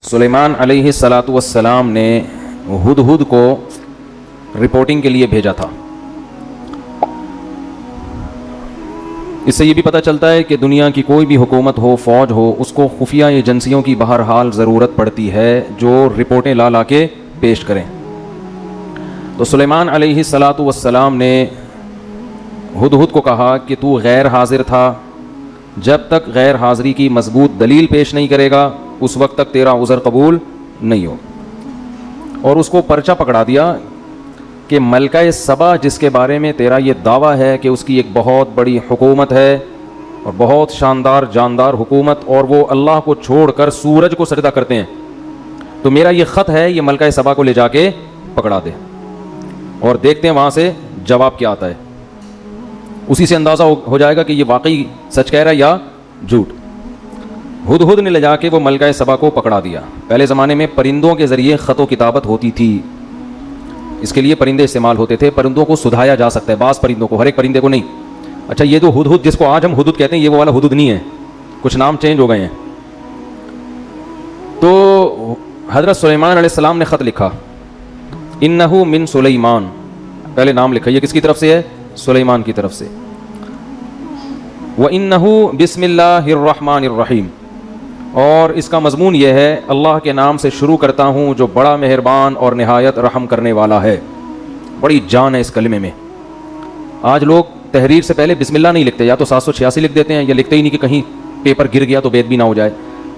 سلیمان علیہ الصلاۃ والسلام نے ہدہد کو رپورٹنگ کے لیے بھیجا تھا. اس سے یہ بھی پتہ چلتا ہے کہ دنیا کی کوئی بھی حکومت ہو، فوج ہو، اس کو خفیہ ایجنسیوں کی بہرحال ضرورت پڑتی ہے جو رپورٹیں لا کے پیش کریں. تو سلیمان علیہ الصلاۃ والسلام نے ہدہد کو کہا کہ تو غیر حاضر تھا، جب تک غیر حاضری کی مضبوط دلیل پیش نہیں کرے گا اس وقت تک تیرا عذر قبول نہیں ہو. اور اس کو پرچہ پکڑا دیا کہ ملکہ سبا جس کے بارے میں تیرا یہ دعویٰ ہے کہ اس کی ایک بہت بڑی حکومت ہے اور بہت شاندار جاندار حکومت، اور وہ اللہ کو چھوڑ کر سورج کو سجدہ کرتے ہیں، تو میرا یہ خط ہے، یہ ملکہ سبا کو لے جا کے پکڑا دے اور دیکھتے ہیں وہاں سے جواب کیا آتا ہے. اسی سے اندازہ ہو جائے گا کہ یہ واقعی سچ کہہ رہا ہے یا جھوٹ. ہدہد نے لے جا کے وہ ملکہ سبا کو پکڑا دیا. پہلے زمانے میں پرندوں کے ذریعے خط و کتابت ہوتی تھی، اس کے لیے پرندے استعمال ہوتے تھے. پرندوں کو سدھایا جا سکتا ہے، بعض پرندوں کو، ہر ایک پرندے کو نہیں. اچھا، یہ جو ہدہد جس کو آج ہم ہدہد کہتے ہیں، یہ وہ والا ہدہد نہیں ہے، کچھ نام چینج ہو گئے ہیں. تو حضرت سلیمان علیہ السلام نے خط لکھا، انہ من سلیمان، پہلے نام لکھا، یہ کس کی طرف سے ہے؟ سلیمان کی طرف سے. وَإِنَّهُ بسم اللہ الرحمن الرحیم، اور اس کا مضمون یہ ہے، اللہ کے نام سے شروع کرتا ہوں جو بڑا مہربان اور نہایت رحم کرنے والا ہے. بڑی جان ہے اس کلمے میں. آج لوگ تحریر سے پہلے بسم اللہ نہیں لکھتے، یا تو 786 لکھ دیتے ہیں یا لکھتے ہی نہیں کہ کہیں پیپر گر گیا تو بید بھی نہ ہو جائے.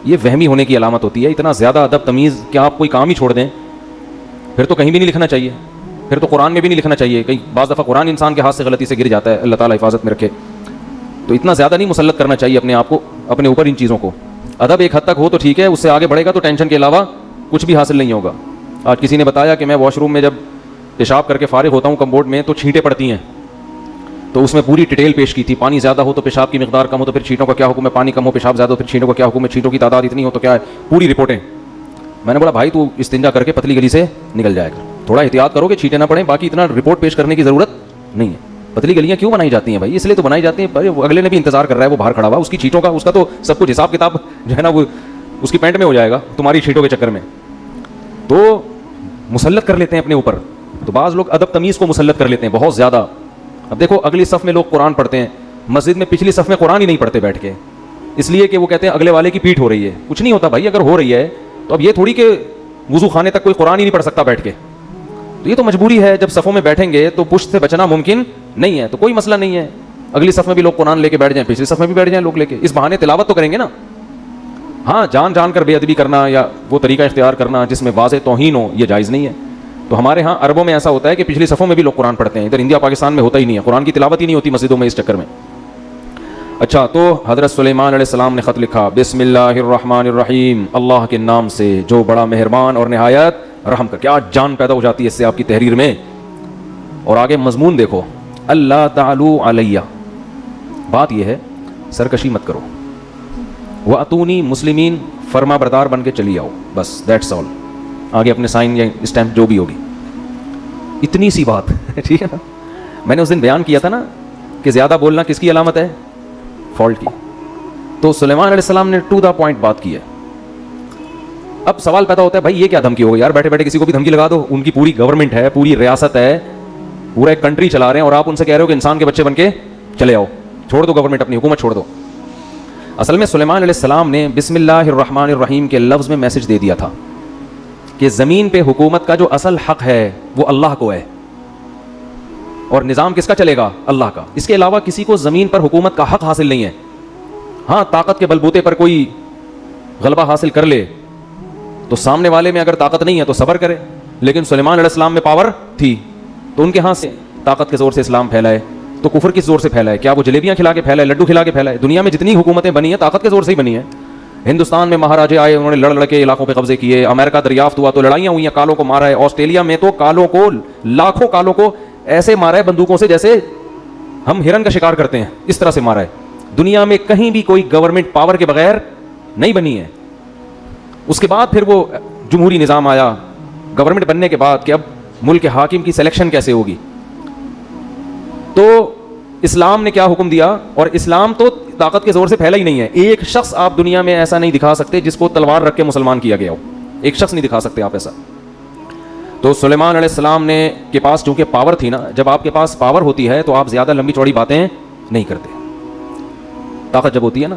یہ وہمی ہونے کی علامت ہوتی ہے. اتنا زیادہ ادب تمیز کہ آپ کوئی کام ہی چھوڑ دیں، پھر تو کہیں بھی نہیں لکھنا چاہیے، پھر تو قرآن میں بھی نہیں لکھنا چاہیے. کئی بعض دفعہ قرآن انسان کے ہاتھ سے غلطی سے گر جاتا ہے، اللہ تعالیٰ حفاظت میں رکھے. تو اتنا زیادہ نہیں مسلط کرنا چاہیے اپنے آپ کو، اپنے اوپر ان چیزوں کو. ادب ایک حد تک ہو تو ٹھیک ہے، اس سے آگے بڑھے گا تو ٹینشن کے علاوہ کچھ بھی حاصل نہیں ہوگا. آج کسی نے بتایا کہ میں واش روم میں جب پیشاب کر کے فارغ ہوتا ہوں کمبورڈ میں تو چھینٹیں پڑتی ہیں، تو اس میں پوری ڈیٹیل پیش کی تھی. پانی زیادہ ہو تو پیشاب کی مقدار کم ہو تو پھر چھینٹوں کا کیا حکم ہے، پانی کم ہو پیشاب زیادہ ہو پھر چھینٹوں کا کیا حکم ہے، چھینٹوں کی تعداد اتنی ہو تو کیا ہے، پوری رپورٹیں. میں نے بولا بھائی تو استنجا کر کے پتلی گلی سے نکل جائے گا، تھوڑا احتیاط کرو کہ چھینٹیں نہ پڑیں، باقی اتنا رپورٹ پیش کرنے کی ضرورت نہیں ہے. پتلی گلیاں کیوں بنائی جاتی ہیں بھائی؟ اس لیے تو بنائی جاتی ہیں، اگلے نے بھی انتظار کر رہا ہے، وہ باہر کھڑا ہوا، اس کی چھینٹوں کا، اس کا تو سب کچھ حساب کتاب جو ہے نا وہ اس کی پینٹ میں ہو جائے گا تمہاری چھینٹوں کے چکر میں. تو مسلط کر لیتے ہیں اپنے اوپر. تو بعض لوگ ادب تمیز کو مسلط کر لیتے ہیں بہت زیادہ. اب دیکھو اگلی صف میں لوگ قرآن پڑھتے ہیں، مسجد میں پچھلی صف میں قرآن ہی نہیں پڑھتے بیٹھ کے، اس لیے کہ وہ کہتے ہیں اگلے والے کی پیٹھ ہو رہی ہے. کچھ نہیں ہوتا بھائی، اگر ہو رہی ہے تو اب یہ تھوڑی کہ وضو خانے تک کوئی قرآن ہی نہیں پڑھ سکتا بیٹھ کے. تو یہ تو مجبوری ہے، جب صفوں میں بیٹھیں گے تو پشت سے بچنا ممکن نہیں ہے، تو کوئی مسئلہ نہیں ہے. اگلی صف میں بھی لوگ قرآن لے کے بیٹھ جائیں، پچھلی صف میں بھی بیٹھ جائیں لوگ لے کے، اس بہانے تلاوت تو کریں گے نا. ہاں، جان کر بے ادبی کرنا یا وہ طریقہ اختیار کرنا جس میں واضح توہین ہو، یہ جائز نہیں ہے. تو ہمارے ہاں عربوں میں ایسا ہوتا ہے کہ پچھلی صفوں میں بھی لوگ قرآن پڑھتے ہیں، ادھر انڈیا پاکستان میں ہوتا ہی نہیں ہے، قرآن کی تلاوت ہی نہیں ہوتی مسجدوں میں اس چکر میں. اچھا، تو حضرت سلیمان علیہ السلام نے خط لکھا، بسم اللہ الرحمن الرحیم، اللہ کے نام سے جو بڑا مہربان اور نہایت رحم کر. کیا جان پیدا ہو جاتی ہے اس سے آپ کی تحریر میں. اور آگے مضمون دیکھو، اللہ تعالو علیہ، بات یہ ہے سرکشی مت کرو، وَأَتُونِي مسلمین، فرما بردار بن کے چلی آؤ، بس دیٹس آل. آگے اپنے سائن یا اسٹیمپ جو بھی ہوگی، اتنی سی بات. ٹھیک ہے نا. میں نے اس دن بیان کیا تھا نا کہ زیادہ بولنا کس کی علامت ہے؟ فالٹ کی. تو سلیمان علیہ السلام نے ٹو دا پوائنٹ بات کی ہے. اب سوال پیدا ہوتا ہے بھائی یہ کیا دھمکی ہو گئی یار، بیٹھے بیٹھے کسی کو بھی دھمکی لگا دو. ان کی پوری گورنمنٹ ہے، پوری ریاست ہے، پورا ایک کنٹری چلا رہے ہیں، اور آپ ان سے کہہ رہے ہو کہ انسان کے بچے بن کے چلے آؤ، چھوڑ دو گورنمنٹ، اپنی حکومت چھوڑ دو. اصل میں سلیمان علیہ السلام نے بسم اللہ الرحمن الرحیم کے لفظ میں میسج دے دیا تھا کہ زمین پہ حکومت کا جو اصل حق ہے وہ اللہ کو ہے، اور نظام کس کا چلے گا؟ اللہ کا. اس کے علاوہ کسی کو زمین پر حکومت کا حق حاصل نہیں ہے. ہاں، طاقت کے بلبوتے پر کوئی غلبہ حاصل کر لے تو سامنے والے میں اگر طاقت نہیں ہے تو صبر کرے. لیکن سلیمان علیہ السلام میں پاور تھی، تو ان کے ہاں سے طاقت کے زور سے اسلام پھیلا ہے. تو کفر کس زور سے پھیلا ہے؟ کیا وہ جلیبیاں کھلا کے پھیلا ہے، لڈو کھلا کے پھیلا ہے؟ دنیا میں جتنی حکومتیں بنی ہیں طاقت کے زور سے ہی بنی ہیں. ہندوستان میں مہاراجے آئے، انہوں نے لڑ کے علاقوں پہ قبضے کیے. امریکہ دریافت ہوا تو لڑائیاں ہوئی ہیں، کالوں کو مارا ہے. آسٹریلیا میں تو کالوں کو، لاکھوں کالوں کو ایسے مارا ہے بندوقوں سے جیسے ہم ہرن کا شکار کرتے ہیں، اس طرح سے مارا ہے. دنیا میں کہیں بھی کوئی گورنمنٹ پاور کے بغیر نہیں بنی ہے. اس کے بعد پھر وہ جمہوری نظام آیا گورنمنٹ بننے کے بعد کہ اب ملک کے حاکم کی سلیکشن کیسے ہوگی. تو اسلام نے کیا حکم دیا، اور اسلام تو طاقت کے زور سے پھیلا ہی نہیں ہے. ایک شخص آپ دنیا میں ایسا نہیں دکھا سکتے جس کو تلوار رکھ کے مسلمان کیا گیا ہو. ایک شخص نہیں دکھا سکتے آپ ایسا. تو سلیمان علیہ السلام نے کے پاس چونکہ پاور تھی نا, جب آپ کے پاس پاور ہوتی ہے تو آپ زیادہ لمبی چوڑی باتیں نہیں کرتے. طاقت جب ہوتی ہے نا,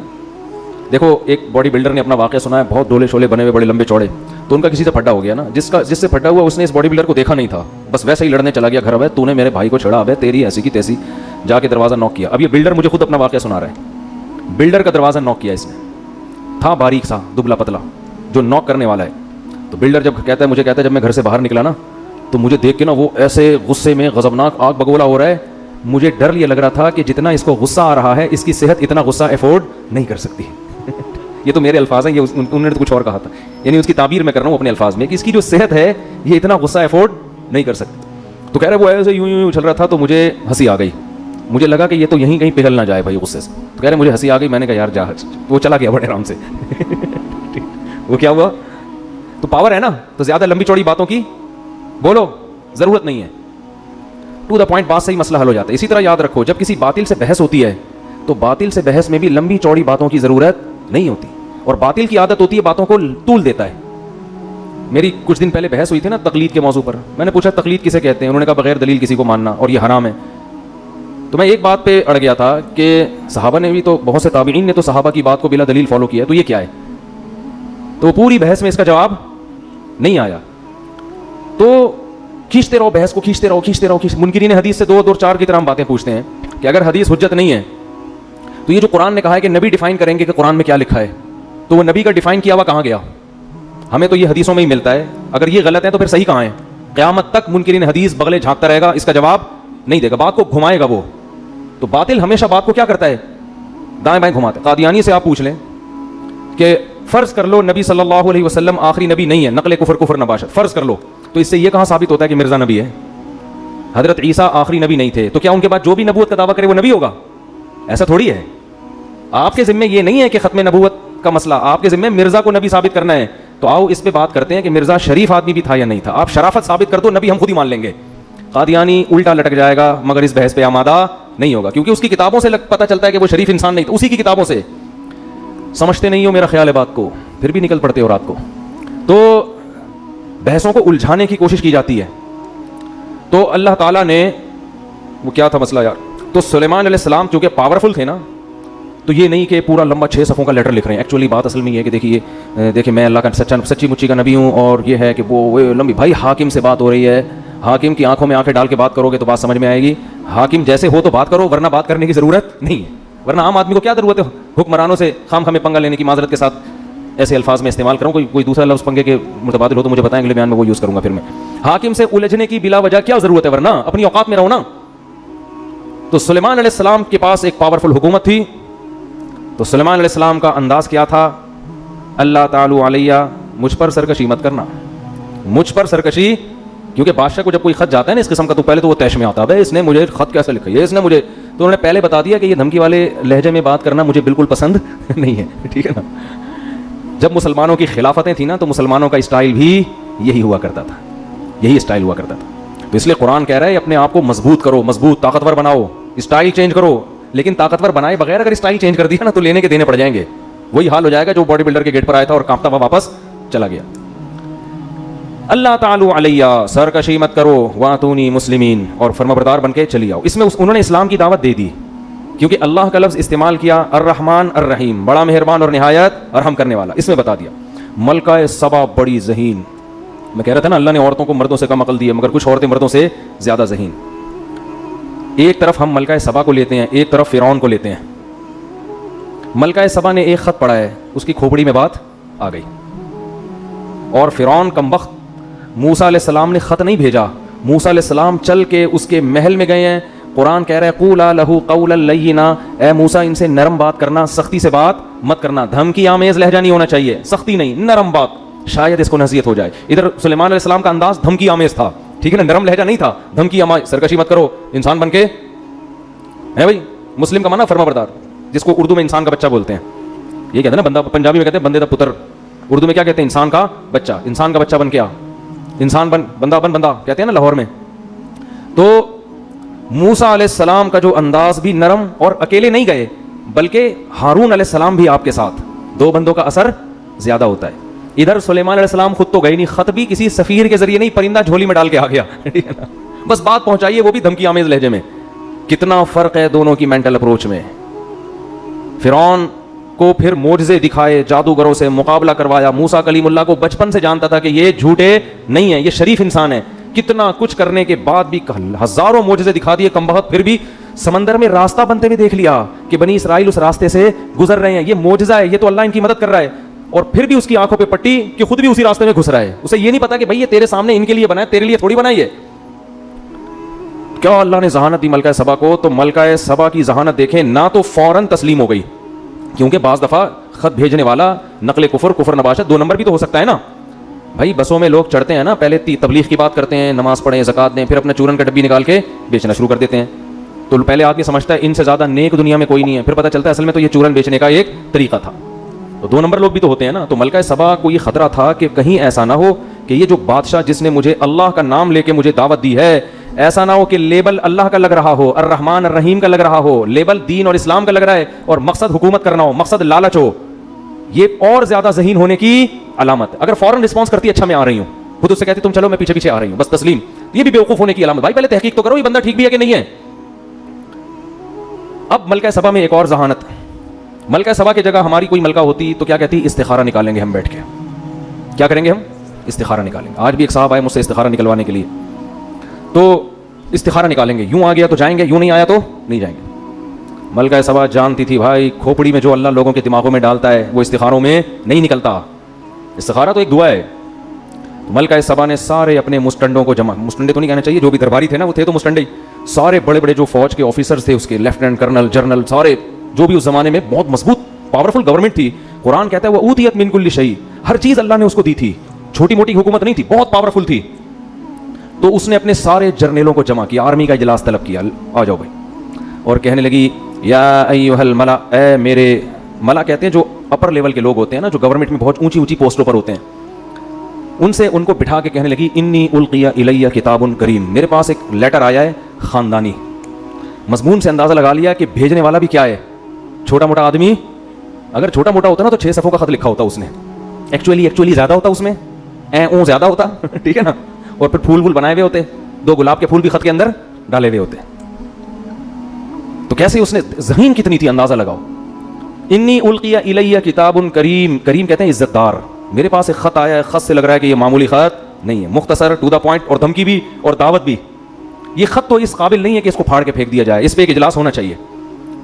دیکھو ایک باڈی بلڈر نے اپنا واقعہ سنا ہے, بہت ڈولے شولے بنے ہوئے بڑے لمبے چوڑے, تو ان کا کسی سے پھڈا ہو گیا نا, جس سے پھڈا ہوا اس نے اس باڈی بلڈر کو دیکھا نہیں تھا, بس ویسے ہی لڑنے چلا گیا, گھر ہے تو نے میرے بھائی کو چھڑا ہے, تیری ایسی کی تیسی, جا کے دروازہ نوک کیا. اب یہ بلڈر مجھے خود اپنا واقعہ سنا رہا ہے, بلڈر کا دروازہ نوک کیا اس نے, تھا باریک سا دبلا پتلا جو نوک کرنے والا ہے. تو بلڈر جب کہتا ہے, مجھے کہتا ہے جب میں گھر سے باہر نکلا نا تو مجھے دیکھ کے نا وہ ایسے غصے میں غضبناک آگ بگولا ہو رہا ہے, مجھے ڈر یہ لگ رہا تھا کہ جتنا اس کو غصہ آ رہا ہے اس کی صحت اتنا غصہ افورڈ نہیں کر سکتی. یہ تو میرے الفاظ ہیں, یہ انہوں نے تو کچھ اور کہا تھا, یعنی اس کی تعبیر میں کر رہا ہوں اپنے الفاظ میں, کہ اس کی جو صحت ہے یہ اتنا غصہ افورڈ نہیں کر سکتی. تو کہہ رہے وہ ایسے یوں چل رہا تھا تو مجھے ہنسی آ گئی, مجھے لگا کہ یہ تو یہیں کہیں پگھل نہ جائے بھائی غصے سے. تو کہہ رہے مجھے ہنسی آ گئی, میں نے کہا یار جا, وہ چلا گیا بڑے آرام سے. وہ کیا ہوا, تو پاور ہے نا, تو زیادہ لمبی چوڑی باتوں کی بولو ضرورت نہیں ہے, ٹو دا پوائنٹ بات سے ہی مسئلہ حل ہو جاتا ہے. اسی طرح یاد رکھو جب کسی باطل سے بحث ہوتی ہے تو باطل سے بحث میں بھی لمبی چوڑی باتوں کی ضرورت نہیں ہوتی, اور باطل کی عادت ہوتی ہے باتوں کو طول دیتا ہے. میری کچھ دن پہلے بحث ہوئی تھی نا تقلید کے موضوع پر, میں نے پوچھا تقلید کسے کہتے ہیں, انہوں نے کہا بغیر دلیل کسی کو ماننا اور یہ حرام ہے. تو میں ایک بات پہ اڑ گیا تھا کہ صحابہ نے بھی تو, بہت سے تابعین نے تو صحابہ کی بات کو بلا دلیل فالو کیا, تو یہ کیا ہے. تو پوری بحث میں اس کا جواب نہیں آیا, تو کھینچتے رہو بحث کو, کھینچتے رہو. منکرین حدیث سے 2 4 کی طرح ہم باتیں پوچھتے ہیں کہ اگر حدیث حجت نہیں ہے تو یہ جو قرآن نے کہا ہے کہ نبی ڈیفائن کریں گے کہ قرآن میں کیا لکھا ہے, تو وہ نبی کا ڈیفائن کیا ہوا کہاں گیا؟ ہمیں تو یہ حدیثوں میں ہی ملتا ہے, اگر یہ غلط ہے تو پھر صحیح کہاں ہے؟ قیامت تک منکرین حدیث بغلے جھانکتا رہے گا, اس کا جواب نہیں دے گا, بات کو گھمائے گا وہ. تو باطل ہمیشہ بات کو کیا کرتا ہے, دائیں بائیں گھماتا ہے. قادیانی سے آپ پوچھ لیں کہ فرض کر لو نبی صلی اللہ علیہ وسلم آخری نبی نہیں ہے, نقل کفر نباشت, فرض کر لو, تو اس سے یہ کہاں ثابت ہوتا ہے کہ مرزا نبی ہے؟ حضرت عیسیٰ آخری نبی نہیں تھے, تو کیا ان کے بعد جو بھی نبوت کا دعویٰ کرے وہ نبی ہوگا؟ ایسا تھوڑی ہے. آپ کے ذمے یہ نہیں ہے کہ ختم نبوت کا مسئلہ, آپ کے ذمے مرزا کو نبی ثابت کرنا ہے. تو آؤ اس پہ بات کرتے ہیں کہ مرزا شریف آدمی بھی تھا یا نہیں تھا. آپ شرافت ثابت کر دو, نبی ہم خود ہی مان لیں گے. قادیانی الٹا لٹک جائے گا مگر اس بحث پہ آمادہ نہیں ہوگا, کیونکہ اس کی کتابوں سے پتہ چلتا ہے کہ وہ شریف انسان نہیں تھا, اسی کی کتابوں سے. سمجھتے نہیں ہو میرا خیال ہے بات کو, پھر بھی نکل پڑتے ہو رات کو. تو بحثوں کو الجھانے کی کوشش کی جاتی ہے. تو اللہ تعالیٰ نے, وہ کیا تھا مسئلہ یار, تو سلیمان علیہ السلام چونکہ پاورفل تھے نا, تو یہ نہیں کہ پورا لمبا 6 صفوں کا لیٹر لکھ رہے ہیں. ایکچولی بات اصل میں یہ ہے کہ دیکھیے میں اللہ کا سچی مچی کا نبی ہوں, اور یہ ہے کہ وہ لمبی, بھائی حاکم سے بات ہو رہی ہے, حاکم کی آنکھوں میں آنکھیں ڈال کے بات کرو گے تو بات سمجھ میں آئے گی. حاکم جیسے ہو تو بات کرو, ورنہ بات کرنے کی ضرورت نہیں ہے. ورنہ عام آدمی کو کیا ضرورت ہے حکمرانوں سے خام خامے پنگا لینے کی. معذرت کے ساتھ ایسے الفاظ میں استعمال کروں, کوئی دوسرا لفظ پنگے کے متبادل ہو تو مجھے بتائیں, اگلے بیان میں وہ یوز کروں گا. پھر میں حاکم سے الجھنے کی بلا وجہ کیا ضرورت ہے, ورنہ اپنی اوقات میں رہو نا. تو سلیمان علیہ السلام کے پاس ایک پاورفل حکومت تھی. تو سلیمان علیہ السلام کا انداز کیا تھا, اللہ تعالی علیہ, مجھ پر سرکشی مت کرنا, مجھ پر سرکشی. کیونکہ بادشاہ کو جب کوئی خط جاتا ہے نا اس قسم کا, تو پہلے تو وہ تیش میں آتا ہے, اس نے مجھے خط کیسے لکھا ہے, اس نے مجھے, تو انہوں نے پہلے بتا دیا کہ یہ دھمکی والے لہجے میں بات کرنا مجھے بالکل پسند نہیں ہے. ٹھیک ہے نا. جب مسلمانوں کی خلافتیں تھیں نا تو مسلمانوں کا اسٹائل بھی یہی ہوا کرتا تھا, یہی اسٹائل ہوا کرتا تھا. تو اس لیے قرآن کہہ رہا ہے اپنے آپ کو مضبوط کرو, مضبوط طاقتور بناؤ, اسٹائل چینج کرو. لیکن طاقتور بنائے بغیر اگر اسٹائل چینج کر دیا نا تو لینے کے دینے پڑ جائیں گے. وہی حال ہو جائے گا جو باڈی بلڈر کے گیٹ پر آیا تھا اور کانپتا ہوا واپس چلا گیا. اللہ تعالی علیہ, سرکشی مت کرو, واتونی مسلمین, اور فرمانبردار بن کے چلی آؤ. اس میں انہوں نے اسلام کی دعوت دے دی, کیونکہ اللہ کا لفظ استعمال کیا, الرحمن الرحیم, بڑا مہربان اور نہایت رحم کرنے والا. اس میں بتا دیا ملکہ سبا بڑی ذہین. میں کہہ رہا تھا نا اللہ نے عورتوں کو مردوں سے کم عقل دی ہے, مگر کچھ عورتیں مردوں سے زیادہ ذہین. ایک طرف ہم ملکہ سبا کو لیتے ہیں, ایک طرف فرعون کو لیتے ہیں. ملکہ سبا نے ایک خط پڑھا ہے, اس کی کھوپڑی میں بات آ گئی, اور فرعون کمبخت موسیٰ علیہ السلام نے خط نہیں بھیجا, موسیٰ علیہ السلام چل کے اس کے محل میں گئے ہیں. قرآن کہہ رہا ہے قولا لہو قولا لینا, اے موسیٰ ان سے نرم بات کرنا, سختی سے بات مت کرنا. دھمکی آمیز لہجہ نہیں ہونا چاہیے, سختی نہیں, نرم بات, شاید اس کو نصیحت ہو جائے. ادھر سلیمان علیہ السلام کا انداز دھمکی آمیز تھا, ٹھیک ہے نا, نرم لہجہ نہیں تھا, دھمکی آمیز. سرکشی مت کرو, انسان بن کے ہے بھائی. مسلم کا معنی فرما بردار, جس کو اردو میں انسان کا بچہ بولتے ہیں. یہ کہتے ہیں نا بندہ, پنجابی میں کہتے ہیں بندے دا پتر, اردو میں کیا کہتے ہیں, انسان کا بچہ. انسان کا بچہ بن کے آ, انسان بن, بندہ بن, بندہ کہتے ہیں نا لاہور میں. تو موسیٰ علیہ السلام کا جو انداز بھی نرم, اور اکیلے نہیں گئے بلکہ ہارون علیہ السلام بھی آپ کے ساتھ, 2 بندوں کا اثر زیادہ ہوتا ہے. ادھر سلیمان علیہ السلام خود تو گئے نہیں, خط بھی کسی سفیر کے ذریعے نہیں, پرندہ جھولی میں ڈال کے آ گیا, ٹھیک ہے نا, بس بات پہنچائیے, وہ بھی دھمکی آمیز لہجے میں. کتنا فرق ہے دونوں کی مینٹل اپروچ میں. فرعون کو پھر معجزے دکھائے, جادوگروں سے مقابلہ کروایا. موسیٰ کلیم اللہ کو بچپن سے جانتا تھا کہ یہ جھوٹے نہیں ہیں, یہ شریف انسان ہے. کتنا کچھ کرنے کے بعد بھی ہزاروں معجزے دکھا دیے کم بخت, پھر بھی سمندر میں راستہ بنتے ہوئے دیکھ لیا کہ بنی اسرائیل اس راستے سے گزر رہے ہیں, یہ معجزہ ہے, یہ تو اللہ ان کی مدد کر رہا ہے. اور پھر بھی اس کی آنکھوں پہ پٹی کہ خود بھی اسی راستے میں گھس رہا ہے. اسے یہ نہیں پتا کہ بھائی یہ تیرے سامنے ان کے لیے بنا ہے, تیرے لیے تھوڑی بنائی ہے. کیا اللہ نے ذہانت دی ملکہ سبا کو, تو ملکہ سبا کی ذہانت دیکھیں نا, تو فوراً تسلیم ہو گئی. کیونکہ بعض دفعہ خط بھیجنے والا نقل کفر نباشت 2 نمبر بھی تو ہو سکتا ہے نا. بھائی بسوں میں لوگ چڑھتے ہیں نا, پہلے تبلیغ کی بات کرتے ہیں, نماز پڑھیں, زکات دیں, پھر اپنا چورن کا ڈبی نکال کے بیچنا شروع کر دیتے ہیں. تو پہلے آدمی سمجھتا ہے ان سے زیادہ نیک دنیا میں کوئی نہیں ہے, پھر پتہ چلتا ہے اصل میں تو یہ چورن بیچنے کا ایک طریقہ تھا. تو 2 نمبر لوگ بھی تو ہوتے ہیں نا. تو ملکہ سبا کو یہ خطرہ تھا کہ کہیں ایسا نہ ہو کہ یہ جو بادشاہ جس نے مجھے اللہ کا نام لے کے مجھے دعوت دی ہے, ایسا نہ ہو کہ لیبل اللہ کا لگ رہا ہو, الرحمن الرحیم کا لگ رہا ہو, لیبل دین اور اسلام کا لگ رہا ہے, اور مقصد حکومت کرنا ہو, مقصد لالچ ہو. یہ اور زیادہ ذہین ہونے کی علامت. اگر فوراً رسپانس کرتی اچھا میں آ رہی ہوں, خود اس سے کہتی تم چلو میں پیچھے پیچھے آ رہی ہوں, بس تسلیم, یہ بھی بیوقوف ہونے کی علامت. بھائی پہلے تحقیق تو کرو یہ بندہ ٹھیک بھی ہے کہ نہیں ہے. اب ملکہ سبا میں ایک اور ذہانت. ملکہ سبا کی جگہ ہماری کوئی ملکہ ہوتی تو کیا کہتی, استخارہ نکالیں گے ہم بیٹھ کے. کیا کریں گے ہم, استخارہ نکالیں گے. آج بھی ایک صاحب آئے مجھ سے استخارہ نکلوانے کے لیے, تو استخارہ نکالیں گے, یوں آ گیا تو جائیں گے, یوں نہیں آیا تو نہیں جائیں گے. ملکہ سبا جانتی تھی بھائی کھوپڑی میں جو اللہ لوگوں کے دماغوں میں ڈالتا ہے وہ استخاروں میں نہیں نکلتا. استخارہ تو ایک دعا ہے. ملکہ سبا نے سارے اپنے مسٹنڈوں کو جمع, مسٹنڈے تو نہیں کہنا چاہیے, جو بھی درباری تھے نا وہ تھے تو مسٹنڈے, سارے بڑے بڑے جو فوج کے آفیسرز تھے, اس کے لیفٹیننٹ کرنل, جنرل, سارے جو بھی اس زمانے میں بہت مضبوط پاورفل گورنمنٹ تھی. قرآن کہتا ہے وہ اوتیت من کل شیء, ہر چیز اللہ نے اس کو دی تھی, چھوٹی موٹی حکومت نہیں تھی, بہت پاورفل تھی. تو اس نے اپنے سارے جرنیلوں کو جمع کیا, آرمی کا اجلاس طلب کیا, آ جاؤ بھائی, اور کہنے لگی یا ایھا الملا, اے میرے ملا کہتے ہیں جو اپر لیول کے لوگ ہوتے ہیں نا, جو گورنمنٹ میں بہت اونچی اونچی پوسٹوں پر ہوتے ہیں, ان سے ان کو بٹھا کے کہنے لگی انی القی الی کتاب کریم, میرے پاس ایک لیٹر آیا ہے خاندانی. مضمون سے اندازہ لگا لیا کہ بھیجنے والا بھی کیا ہے, چھوٹا موٹا آدمی. اگر چھوٹا موٹا ہوتا نا تو 6 صفحوں کا خط لکھا ہوتا اس نے, ایکچولی زیادہ ہوتا اس میں, اوں زیادہ ہوتا, ٹھیک ہے نا, اور پھر پھول بنائے ہوئے ہوتے, 2 گلاب کے پھول بھی خط کے اندر ڈالے ہوئے ہوتے. تو کیسے اس نے, ذہین کتنی تھی اندازہ لگاؤ. انی القی الی کتاب کریم, کریم کہتے ہیں عزت دار, میرے پاس ایک خط آیا ہے, خط سے لگ رہا ہے کہ یہ معمولی خط نہیں ہے, مختصر, ٹو دا پوائنٹ, اور دھمکی بھی اور دعوت بھی. یہ خط تو اس قابل نہیں ہے کہ اس کو پھاڑ کے پھینک دیا جائے, اس پہ ایک اجلاس ہونا چاہیے,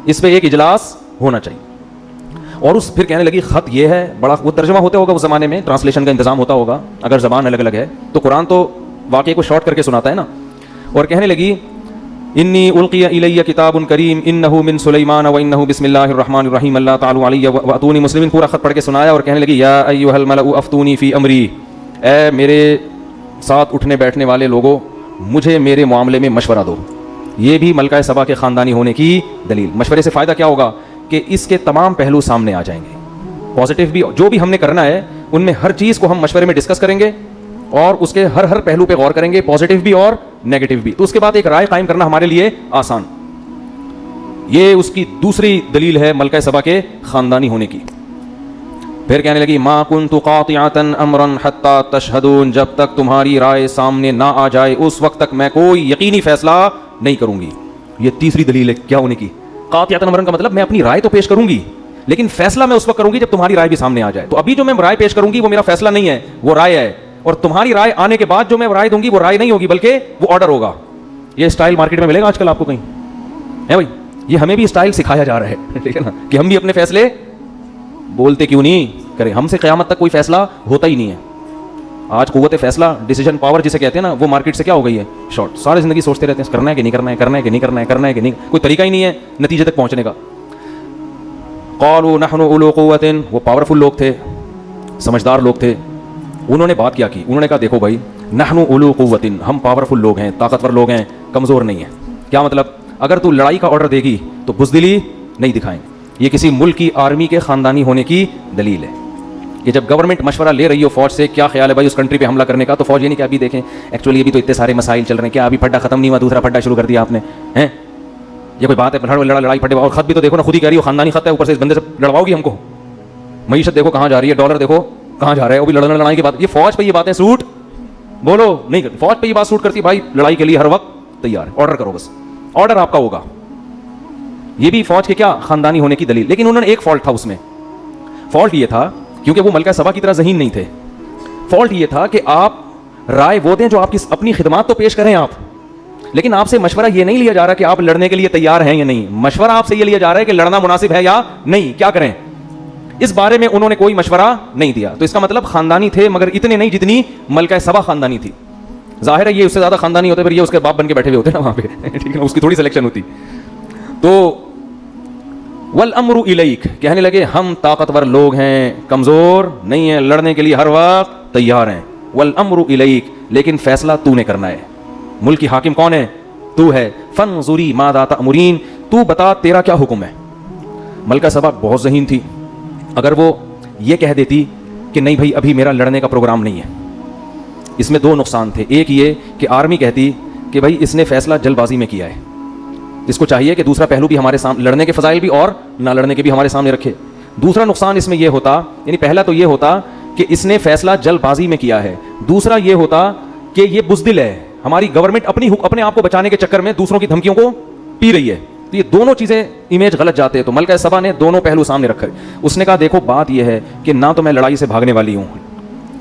اس پہ ایک اجلاس ہونا چاہیے. اور اس پھر کہنے لگی خط یہ ہے, بڑا وہ ترجمہ ہوتا ہوگا اس زمانے میں, ٹرانسلیشن کا انتظام ہوتا ہوگا, اگر زبان الگ الگ ہے تو قرآن تو واقعے کو شارٹ کر کے سناتا ہے نا. اور کہنے لگی انی القی الی کتاب کریم انہ من سلیمان و انہ بسم اللہ الرحمن الرحیم اللہ تعالی علی واتونی مسلمین. پورا خط پڑھ کے سنایا اور کہنے لگی یا ایھا الملأ افتونی فی امری, اے میرے ساتھ اٹھنے بیٹھنے والے لوگوں مجھے میرے معاملے میں مشورہ دو. یہ بھی ملکہ سبا کے خاندانی ہونے کی دلیل. مشورے سے فائدہ کیا ہوگا کہ اس کے تمام پہلو سامنے آ جائیں گے, پازیٹیو بھی, جو بھی ہم نے کرنا ہے ان میں ہر چیز کو ہم مشورے میں ڈسکس کریں گے اور اس کے ہر پہلو پہ غور کریں گے, پازیٹیو بھی اور نیگیٹو بھی. تو اس کے بعد ایک رائے قائم کرنا ہمارے لیے آسان. یہ اس کی دوسری دلیل ہے ملکہ سبا کے خاندانی ہونے کی. پھر کہنے لگی ما کنت قاطعۃ امرا حتی تشہدون, جب تک تمہاری رائے سامنے نہ آ جائے اس وقت تک میں کوئی یقینی فیصلہ نہیں کروں گی. یہ تیسری دلیل ہے کیا ہونے کی, قاطعۃ امرا کا مطلب میں اپنی رائے تو پیش کروں گی لیکن فیصلہ میں اس وقت کروں گی جب تمہاری رائے بھی سامنے آ جائے. تو ابھی جو میں رائے پیش کروں گی وہ میرا فیصلہ نہیں ہے, وہ رائے ہے, اور تمہاری رائے آنے کے بعد جو میں رائے دوں گی وہ رائے نہیں ہوگی بلکہ وہ آرڈر ہوگا. یہ اسٹائل مارکیٹ میں ملے گا آج کل آپ کو کہیں, ہے بھائی, یہ ہمیں بھی اسٹائل سکھایا جا رہا ہے, ٹھیک ہے نا, کہ ہم بھی اپنے فیصلے بولتے کیوں نہیں کریں. ہم سے قیامت تک کوئی فیصلہ ہوتا ہی نہیں ہے. آج قوت فیصلہ, ڈیسیجن پاور جسے کہتے ہیں نا, وہ مارکیٹ سے کیا ہو گئی ہے, شارٹ. ساری زندگی سوچتے رہتے ہیں کرنا ہے کہ نہیں کرنا ہے, کرنا ہے کہ نہیں کرنا ہے, کرنا ہے کہ نہیں, کوئی طریقہ ہی نہیں ہے نتیجے تک پہنچنے کا. قالوا نحن اولو قوت, وہ پاورفل لوگ تھے, سمجھدار لوگ تھے. انہوں نے بات کیا کی, انہوں نے کہا دیکھو بھائی نحن اولو قوت, ہم پاورفل لوگ ہیں, طاقتور لوگ ہیں, کمزور نہیں ہیں. کیا مطلب, اگر تو لڑائی کا آرڈر دے گی تو بزدلی نہیں دکھائیں. یہ کسی ملک کی آرمی کے خاندانی ہونے کی دلیل ہے کہ جب گورنمنٹ مشورہ لے رہی ہو فوج سے, کیا خیال ہے بھائی اس کنٹری پہ حملہ کرنے کا, تو فوج یہ نہیں کہ ابھی دیکھیں ایکچولی ابھی تو اتنے سارے مسائل چل رہے ہیں, کیا ابھی پھڈا ختم نہیں ہوا, دوسرا پھڈا شروع کر دیا آپ نے, ہیں یہ کوئی بات ہے, لڑائی پھڈے. اور خط بھی تو دیکھو نا, خود ہی کہہ رہی ہو خاندانی خط ہے, اوپر سے اس بندے سے لڑواؤ گی ہم کو. معیشت دیکھو کہاں جا رہی ہے, ڈالر دیکھو کہاں جا رہے ہیں, وہ بھی لڑائی کی بات. یہ فوج پہ یہ باتیں سوٹ بولو نہیں کرتی, فوج پہ یہ بات سوٹ کرتی, بھائی لڑائی کے لیے ہر وقت تیار ہے, آرڈر کرو, بس آرڈر آپ کا ہوگا. یہ بھی فوج کے کیا خاندانی ہونے کی دلیل. لیکن انہوں نے ایک فالٹ تھا اس میں, فالٹ یہ تھا کیونکہ وہ ملکہ سبا کی طرح ذہین نہیں تھے, فالٹ یہ تھا کہ آپ رائے وہ دیں جو آپ کی اپنی خدمات تو پیش کریں آپ, لیکن آپ سے مشورہ یہ نہیں لیا جا رہا کہ آپ لڑنے کے لیے تیار ہیں یا نہیں. مشورہ آپ سے یہ لیا جا رہا ہے کہ لڑنا مناسب ہے یا نہیں, کیا کریں. اس بارے میں انہوں نے کوئی مشورہ نہیں دیا. تو اس کا مطلب خاندانی تھے, مگر اتنے نہیں جتنی ملکہ سبا خاندانی تھی. ظاہر ہے یہ اس سے زیادہ خاندانی ہوتے, پھر یہ اس کے باپ بن کے بیٹھے ہوئے ہوتے نا وہاں پہ, ٹھیک ہے, اس کی تھوڑی سلیکشن ہوتی. تو والامر الیک, کہنے لگے ہم طاقتور لوگ ہیں, کمزور نہیں ہیں, لڑنے کے لیے ہر وقت تیار ہیں. والامر الیک, لیکن فیصلہ تو نے کرنا ہے. ملک کی حاکم کون ہے؟ تو ہے. فانظری ماذا تأمرین, تو بتا تیرا کیا حکم ہے. ملکہ سبا بہت ذہین تھی. اگر وہ یہ کہہ دیتی کہ نہیں بھائی ابھی میرا لڑنے کا پروگرام نہیں ہے, اس میں دو نقصان تھے. ایک یہ کہ آرمی کہتی کہ بھائی اس نے فیصلہ جلد بازی میں کیا ہے, اس کو چاہیے کہ دوسرا پہلو بھی ہمارے سامنے, لڑنے کے فضائل بھی اور نہ لڑنے کے بھی ہمارے سامنے رکھے. دوسرا نقصان اس میں یہ ہوتا, یعنی پہلا تو یہ ہوتا کہ اس نے فیصلہ جلد بازی میں کیا ہے, دوسرا یہ ہوتا کہ یہ بزدل ہے, ہماری گورنمنٹ اپنے آپ کو بچانے کے چکر میں دوسروں کی دھمکیوں کو پی رہی ہے. تو یہ دونوں چیزیں امیج غلط جاتے ہیں. تو ملکہ سبا نے دونوں پہلو سامنے رکھے. اس نے کہا دیکھو بات یہ ہے کہ نہ تو میں لڑائی سے بھاگنے والی ہوں,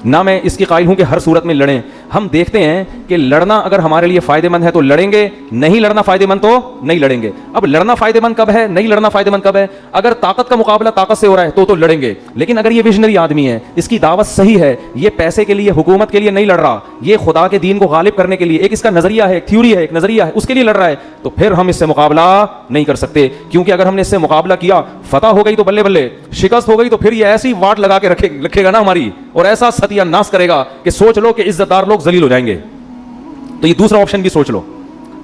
نہ میں اس کی قائل ہوں کہ ہر صورت میں لڑیں. ہم دیکھتے ہیں کہ لڑنا اگر ہمارے لیے فائدہ مند ہے تو لڑیں گے, نہیں لڑنا فائدہ مند تو نہیں لڑیں گے. اب لڑنا فائدہ مند کب ہے, نہیں لڑنا فائدہ مند کب ہے؟ اگر طاقت کا مقابلہ طاقت سے ہو رہا ہے تو لڑیں گے. لیکن اگر یہ ویژنری آدمی ہے, اس کی دعوت صحیح ہے, یہ پیسے کے لیے حکومت کے لیے نہیں لڑ رہا, یہ خدا کے دین کو غالب کرنے کے لیے, ایک اس کا نظریہ ہے, ایک تھیوری ہے, ایک نظریہ ہے, اس کے لیے لڑ رہا ہے, تو پھر ہم اس سے مقابلہ نہیں کر سکتے. کیونکہ اگر ہم نے اس سے مقابلہ کیا, فتح ہو گئی تو بلے بلے, شکست ہو گئی تو پھر یہ ایسی واٹ لگا کے رکھے گا نا ہماری, اور ایسا ستیہ ناس کرے گا کہ سوچ لو کہ عزت دار لوگ ذلیل ہو جائیں گے. تو یہ دوسرا آپشن بھی سوچ لو,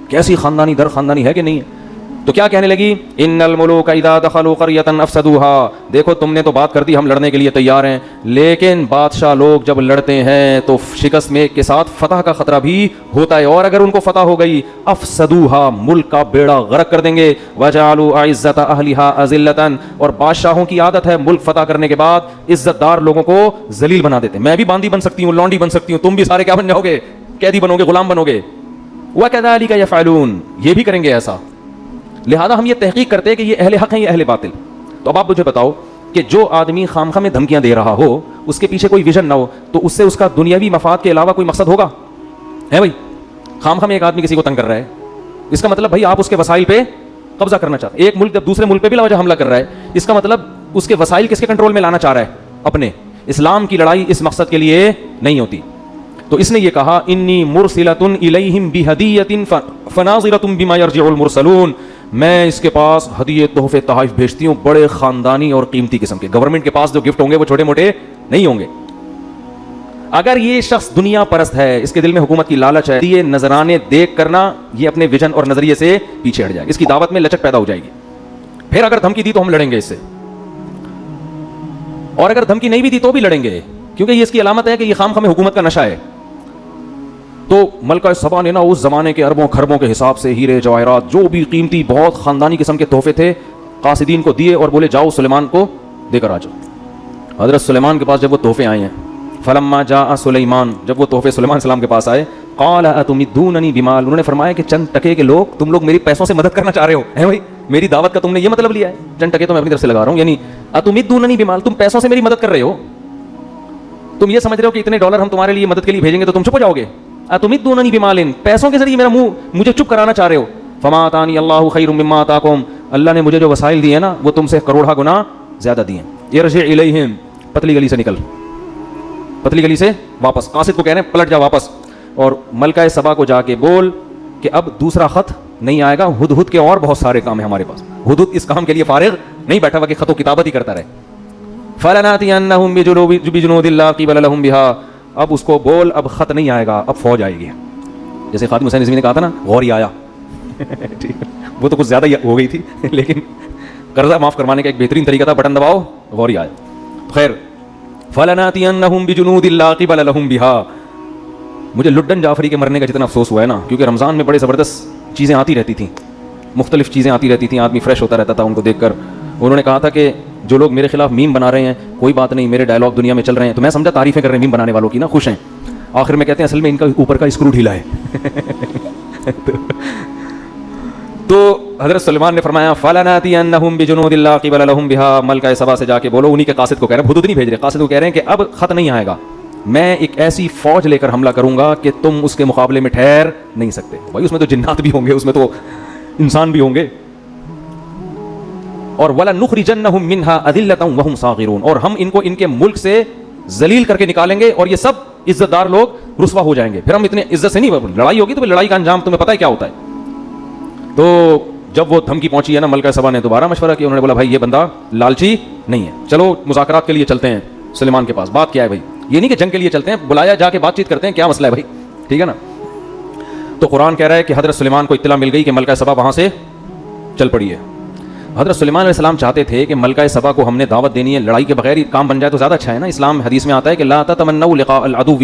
کیسی خاندانی در خاندانی ہے کہ نہیں ہے. تو کیا کہنے لگی, ان الملوک اذا دخلوا قرية افسدوها, دیکھو تم نے تو بات کر دی ہم لڑنے کے لیے تیار ہیں, لیکن بادشاہ لوگ جب لڑتے ہیں تو شکست میں کے ساتھ فتح کا خطرہ بھی ہوتا ہے, اور اگر ان کو فتح ہو گئی افسدوها, ملک کا بیڑا غرق کر دیں گے. وجعلوا اعزة اهلها اذلة, اور بادشاہوں کی عادت ہے ملک فتح کرنے کے بعد عزت دار لوگوں کو ذلیل بنا دیتے. میں بھی باندی بن سکتی ہوں, لونڈی بن سکتی ہوں, تم بھی سارے کیا بن جاؤ گے, قیدی بنو گے, غلام بنو گے. وَكَذَلِكَ يَفْعَلُونَ, یہ بھی کریں گے ایسا. لہذا ہم یہ تحقیق کرتے ہیں کہ یہ اہل حق ہیں یا اہل باطل. تو اب آپ مجھے بتاؤ کہ جو آدمی خامخواہ میں دھمکیاں دے رہا ہو, اس کے پیچھے کوئی ویژن نہ ہو, تو اس سے اس کا دنیاوی مفاد کے علاوہ کوئی مقصد ہوگا ہے بھائی؟ خامخواہ میں ایک آدمی کسی کو تنگ کر رہا ہے, اس کا مطلب بھائی آپ اس کے وسائل پہ قبضہ کرنا چاہتے ہیں. ایک ملک جب دوسرے ملک پہ بھی لاوجہ حملہ کر رہا ہے, اس کا مطلب اس کے وسائل کس کے کنٹرول میں لانا چاہ رہا ہے, اپنے. اسلام کی لڑائی اس مقصد کے لیے نہیں ہوتی. تو اس نے یہ کہا انی مرسلۃ الیہم بہدیۃ فناظرۃ بما یرجع المرسلون, میں اس کے پاس ہدیے تحفے تحائف بھیجتی ہوں, بڑے خاندانی اور قیمتی قسم کے. گورنمنٹ کے پاس جو گفٹ ہوں گے وہ چھوٹے موٹے نہیں ہوں گے. اگر یہ شخص دنیا پرست ہے, اس کے دل میں حکومت کی لالچ ہے, یہ نذرانے دیکھ کرنا یہ اپنے ویژن اور نظریے سے پیچھے ہٹ جائے گا, اس کی دعوت میں لچک پیدا ہو جائے گی. پھر اگر دھمکی دی تو ہم لڑیں گے اس سے, اور اگر دھمکی نہیں بھی دی تو بھی لڑیں گے, کیونکہ یہ اس کی علامت ہے کہ یہ خامخواہ میں حکومت کا نشہ ہے. تو ملکہ سبا نے نا اس زمانے کے اربوں خربوں کے حساب سے ہیرے جواہرات جو بھی قیمتی بہت خاندانی قسم کے تحفے تھے قاصدین کو دیے, اور بولے جاؤ سلیمان کو دے کر آ جاؤ. حضرت سلیمان کے پاس جب وہ تحفے آئے ہیں, فلما جاء سلیمان, جب وہ تحفے سلیمان السلام کے پاس آئے, قال اتمدوننی بمال, انہوں نے فرمایا کہ چند ٹکے کے لوگ, تم لوگ میری پیسوں سے مدد کرنا چاہ رہے ہو, ہے بھائی میری دعوت کا تم نے یہ مطلب لیا ہے, چند ٹکے تو میں اپنی طرف سے لگا رہا ہوں, یعنی اتمدوننی بمال, تم پیسوں سے میری مدد کر رہے ہو, تم یہ سمجھ رہے ہو کہ اتنے ڈالر ہم تمہارے لیے مدد کے لیے بھیجیں گے تو تم چپ ہو جاؤ گے. اتمدوننی بمال, پیسوں کے ذریعے میرا مجھے چپ کرانا چاہ رہے ہو. فما آتانی اللہ خیر مما آتاکم, اللہ نے مجھے جو وسائل دیے نا وہ تم سے کروڑہ گنا زیادہ دیے. ارجع الیہم, پتلی گلی سے نکل, پتلی گلی سے واپس. قاصد کو کہہ رہے ہیں پلٹ جا واپس, اور ملکہ سبا کو جا کے بول کہ اب دوسرا خط نہیں آئے گا, ہدہد کے اور بہت سارے کام ہیں ہمارے پاس. ہدہد اس کام کے لیے فارغ نہیں بیٹھا ہوا کہ خط و کتابت ہی کرتا رہے. فلناتینہم بجنود لا قبل لہم بہا, اب اس کو بول اب خط نہیں آئے گا, اب فوج آئے گی. جیسے خادم حسین رضوی نے کہا تھا نا غوری آیا, وہ تو کچھ زیادہ ہو گئی تھی, لیکن قرضہ معاف کروانے کا ایک بہترین طریقہ تھا, بٹن دباؤ غوری آیا. خیر, فلناتینہم بجنود لا قبل لہم بہا. مجھے لڈن جعفری کے مرنے کا جتنا افسوس ہوا ہے نا, کیونکہ رمضان میں بڑے زبردست چیزیں آتی رہتی تھیں, مختلف چیزیں آتی رہتی تھیں, آدمی فریش ہوتا رہتا تھا ان کو دیکھ کر. انہوں نے کہا تھا کہ جو لوگ میرے خلاف میم بنا رہے ہیں کوئی بات نہیں, میرے ڈائلاگ دنیا میں چل رہے ہیں, تو میں سمجھا تعریفیں کر رہے ہیں میم بنانے والوں کی نا, خوش ہیں. آخر میں کہتے ہیں اصل میں ان کا اوپر کا اسکرو ڈھیلا ہے. تو حضرت سلیمان نے فرمایا فَلَنَأْتِيَنَّهُمْ بِجُنُودٍ لَا قِبَلَ لَهُمْ بِهَا, ملکہ سبا سے جا کے بولو, انہی کے قاصد کو کہہ رہے ہیں, حدود نہیں بھیج رہے, قاصد کو کہہ رہے ہیں کہ اب خط نہیں آئے گا, میں ایک ایسی فوج لے کر حملہ کروں گا کہ تم اس کے مقابلے میں ٹھہر نہیں سکتے. بھائی اس میں تو جنات بھی ہوں گے, اس میں تو انسان بھی ہوں گے. اور وَلَنُخْرِجَنَّهُمْ مِنْهَا أَذِلَّةً وَهُمْ صَاغِرُونَ, اور ہم ان کو ان کے ملک سے ذلیل کر کے نکالیں گے اور یہ سب عزت دار لوگ رسوا ہو جائیں گے. پھر ہم اتنے عزت سے نہیں, لڑائی ہوگی تو لڑائی کا انجام تمہیں پتہ ہے کیا ہوتا ہے. تو جب وہ دھمکی پہنچی ہے نا, ملکہ سبا نے دوبارہ مشورہ کیا, انہوں نے بولا بھائی یہ بندہ لالچی نہیں ہے, چلو مذاکرات کے لیے چلتے ہیں سلیمان کے پاس. بات کیا ہے بھائی, یہ نہیں کہ جنگ کے لیے چلتے ہیں, بلایا جا کے بات چیت کرتے ہیں, کیا مسئلہ ہے بھائی, ٹھیک ہے نا. تو قرآن کہہ رہا ہے کہ حضرت سلیمان کو اطلاع مل گئی کہ ملکہ سبا وہاں سے چل پڑی ہے. حضرت سلیمان علیہ السلام چاہتے تھے کہ ملکہ سبا کو ہم نے دعوت دینی ہے, لڑائی کے بغیر ہی کام بن جائے تو زیادہ اچھا ہے نا. اسلام حدیث میں آتا ہے کہ لا تتمنوا لقاء العدو,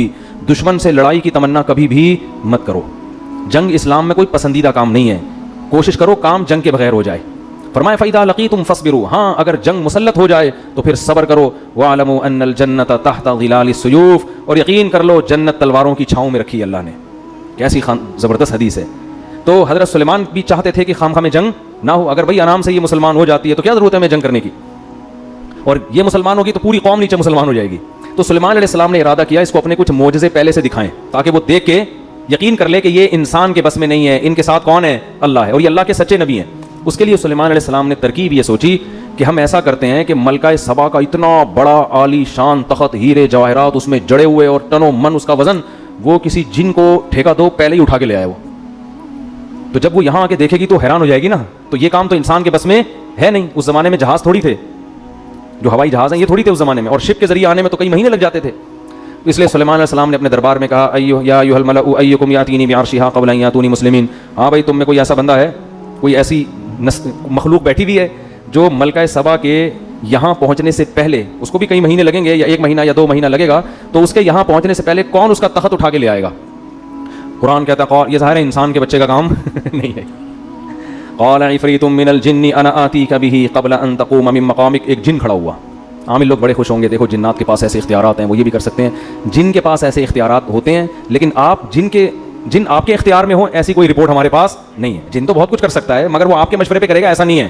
دشمن سے لڑائی کی تمنا کبھی بھی مت کرو. جنگ اسلام میں کوئی پسندیدہ کام نہیں ہے, کوشش کرو کام جنگ کے بغیر ہو جائے. فرمایا فَإِذَا لَقِيتُمْ فَاصْبِرُوا, ہاں اگر جنگ مسلط ہو جائے تو پھر صبر کرو. وَاعْلَمُوا أَنَّ الْجَنَّةَ تَحْتَ ظِلَالِ السُّيُوفِ, اور یقین کر لو جنت تلواروں کی چھاؤں میں رکھی اللہ نے. کیسی زبردست حدیث ہے. تو حضرت سلیمان بھی چاہتے تھے کہ خام میں جنگ نہ ہو. اگر بھائی آرام سے یہ مسلمان ہو جاتی ہے تو کیا ضرورت ہے ہمیں جنگ کرنے کی, اور یہ مسلمان ہوگی تو پوری قوم نیچے مسلمان ہو جائے گی. تو سلیمان علیہ السلام نے ارادہ کیا اس کو اپنے کچھ معجزے پہلے سے دکھائیں تاکہ وہ دیکھ کے یقین کر لے کہ یہ انسان کے بس میں نہیں ہے, ان کے ساتھ کون ہے, اللہ ہے, اور یہ اللہ کے سچے نبی ہیں. اس کے لیے سلیمان علیہ السلام نے ترکیب یہ سوچی کہ ہم ایسا کرتے ہیں کہ ملکہ سبا کا اتنا بڑا عالی شان تخت, ہیرے جواہرات اس میں جڑے ہوئے اور ٹنوں من اس کا وزن, وہ کسی جن کو ٹھیکہ دو پہلے ہی اٹھا کے لے آئے وہ. تو جب وہ یہاں آ کے دیکھے گی تو حیران ہو جائے گی نا. تو یہ کام تو انسان کے بس میں ہے نہیں. اس زمانے میں جہاز تھوڑی تھے, جو ہوائی جہاز ہیں یہ تھوڑی تھے اس زمانے میں, اور شپ کے ذریعے آنے میں تو کئی مہینے لگ جاتے تھے. اس لیے سلیمان علیہ السلام نے اپنے دربار میں کہا یا ایھا الملأ ایکم یاتینی بعرشھا قبل ان یاتونی مسلمین, ہاں بھائی تم میں کوئی ایسا بندہ ہے, کوئی ایسی مخلوق بیٹھی ہوئی ہے جو ملکہ سبا کے یہاں پہنچنے سے پہلے, اس کو بھی کئی مہینے لگیں گے یا 1 مہینہ یا 2 مہینہ لگے گا, تو اس کے یہاں پہنچنے سے پہلے کون اس کا تخت اٹھا کے لے آئے گا. قرآن کہتا ہے یہ ظاہر ہے انسان کے بچے کا کام نہیں ہے. قال عفریت من الجن انا آتیک بہ قبل ان تقوم من مقامک, ایک جن کھڑا ہوا. عام لوگ بڑے خوش ہوں گے, دیکھو جنات کے پاس ایسے اختیارات ہیں, وہ یہ بھی کر سکتے ہیں. جن کے پاس ایسے اختیارات ہوتے ہیں, لیکن آپ جن آپ کے اختیار میں ہوں ایسی کوئی رپورٹ ہمارے پاس نہیں ہے. جن تو بہت کچھ کر سکتا ہے مگر وہ آپ کے مشورے پہ کرے گا ایسا نہیں ہے.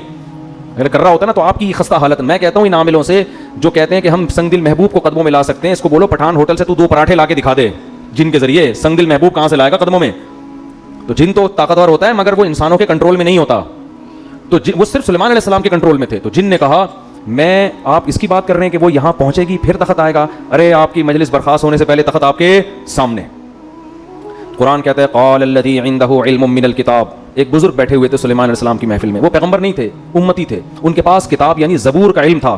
اگر کر رہا ہوتا نا تو آپ کی خستہ حالت. میں کہتا ہوں ان عاملوں سے جو کہتے ہیں کہ ہم سنگ دل محبوب کو قدموں میں لا سکتے ہیں, اس کو بولو پٹھان ہوٹل سے تو 2 پراٹھے لا کے دکھا دے جن کے ذریعے. سنگ دل محبوب کہاں سے لائے گا قدموں میں. تو جن تو طاقتور ہوتا ہے مگر وہ انسانوں کے کنٹرول میں نہیں ہوتا. تو وہ صرف سلیمان علیہ السلام کے کنٹرول میں تھے. تو جن نے کہا میں آپ اس کی بات کر رہے ہیں کہ وہ یہاں پہنچے گی پھر تخت آئے گا, ارے آپ کی مجلس برخاست ہونے سے پہلے تخت آپ کے سامنے. قرآن کہتا ہے قال الذی عنده علم من الکتاب, ایک بزرگ بیٹھے ہوئے تھے سلیمان علیہ السلام کی محفل میں. وہ پیغمبر نہیں تھے, امتی تھے, ان کے پاس کتاب یعنی زبور کا علم تھا.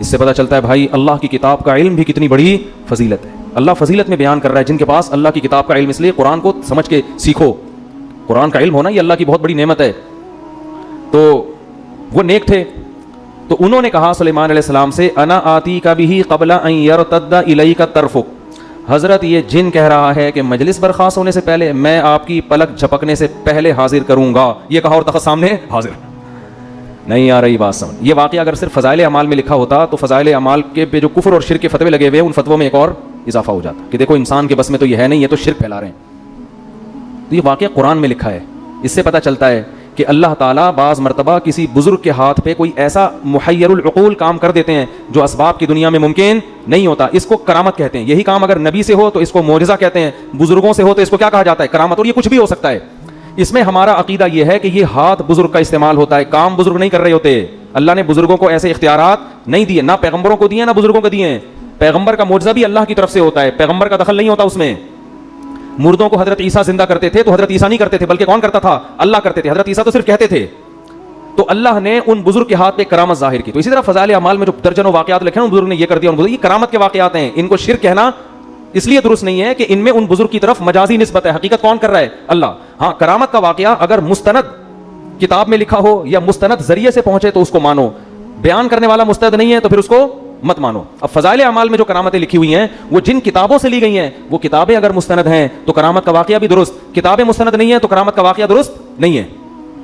اس سے پتہ چلتا ہے بھائی اللہ کی کتاب کا علم بھی کتنی بڑی فضیلت ہے. اللہ فضیلت میں بیان کر رہا ہے جن کے پاس اللہ کی کتاب کا علم. اس لیے قرآن کو سمجھ کے سیکھو. قرآن کا علم ہونا یہ اللہ کی بہت بڑی نعمت ہے. تو وہ نیک تھے, تو انہوں نے کہا سلیمان علیہ السلام سے انا آتیک بہ قبل ان یرتد الیک طرفک, حضرت یہ جن کہہ رہا ہے کہ مجلس برخاست ہونے سے پہلے میں آپ کی پلک جھپکنے سے پہلے حاضر کروں گا. یہ کہا اور تخت سامنے حاضر. نہیں آ رہی بات سمجھ. یہ واقعہ اگر صرف فضائل اعمال میں لکھا ہوتا تو فضائل اعمال کے پہ جو کفر اور شرک کے فتوے لگے ہوئے ان فتووں میں ایک اور اضافہ ہو جاتا کہ دیکھو انسان کے بس میں تو یہ ہے نہیں, یہ تو شرک پھیلا رہے ہیں. تو یہ واقعہ قرآن میں لکھا ہے. اس سے پتہ چلتا ہے کہ اللہ تعالیٰ بعض مرتبہ کسی بزرگ کے ہاتھ پہ کوئی ایسا محیر العقول کام کر دیتے ہیں جو اسباب کی دنیا میں ممکن نہیں ہوتا. اس کو کرامت کہتے ہیں. یہی کام اگر نبی سے ہو تو اس کو معجزہ کہتے ہیں, بزرگوں سے ہو تو اس کو کیا کہا جاتا ہے, کرامت. اور یہ کچھ بھی ہو سکتا ہے. اس میں ہمارا عقیدہ یہ ہے کہ یہ ہاتھ بزرگ کا استعمال ہوتا ہے, کام بزرگ نہیں کر رہے ہوتے. اللہ نے بزرگوں کو ایسے اختیارات نہیں دیے, نہ پیغمبروں کو دیے نہ بزرگوں کو دیے ہیں. پیغمبر کا معجزہ بھی اللہ کی طرف سے ہوتا ہے, پیغمبر کا دخل نہیں ہوتا اس میں. مردوں کو حضرت عیسیٰ زندہ کرتے تھے تو حضرت عیسیٰ نہیں کرتے تھے بلکہ کون کرتا تھا, اللہ کرتے تھے. حضرت عیسیٰ تو صرف کہتے تھے. تو اللہ نے ان بزرگ کے ہاتھ پہ کرامت ظاہر کی. تو اسی طرح فضائل اعمال میں جو درجنوں واقعات لکھے ہیں بزرگ نے یہ کر دیا, یہ کرامت کے واقعات ہیں. ان کو شرک کہنا اس لیے درست نہیں ہے کہ ان میں ان بزرگ کی طرف مجازی نسبت ہے, حقیقت کون کر رہا ہے, اللہ. ہاں کرامت کا واقعہ اگر مستند کتاب میں لکھا ہو یا مستند ذریعے سے پہنچے تو اس کو مانو, بیان کرنے والا مستند نہیں ہے تو پھر اس کو مت مانو. اب فضائل اعمال میں جو کرامتیں لکھی ہوئی ہیں وہ جن کتابوں سے لی گئی ہیں, وہ کتابیں اگر مستند ہیں تو کرامت کا واقعہ بھی درست, کتابیں مستند نہیں ہیں تو کرامت کا واقعہ درست نہیں ہے.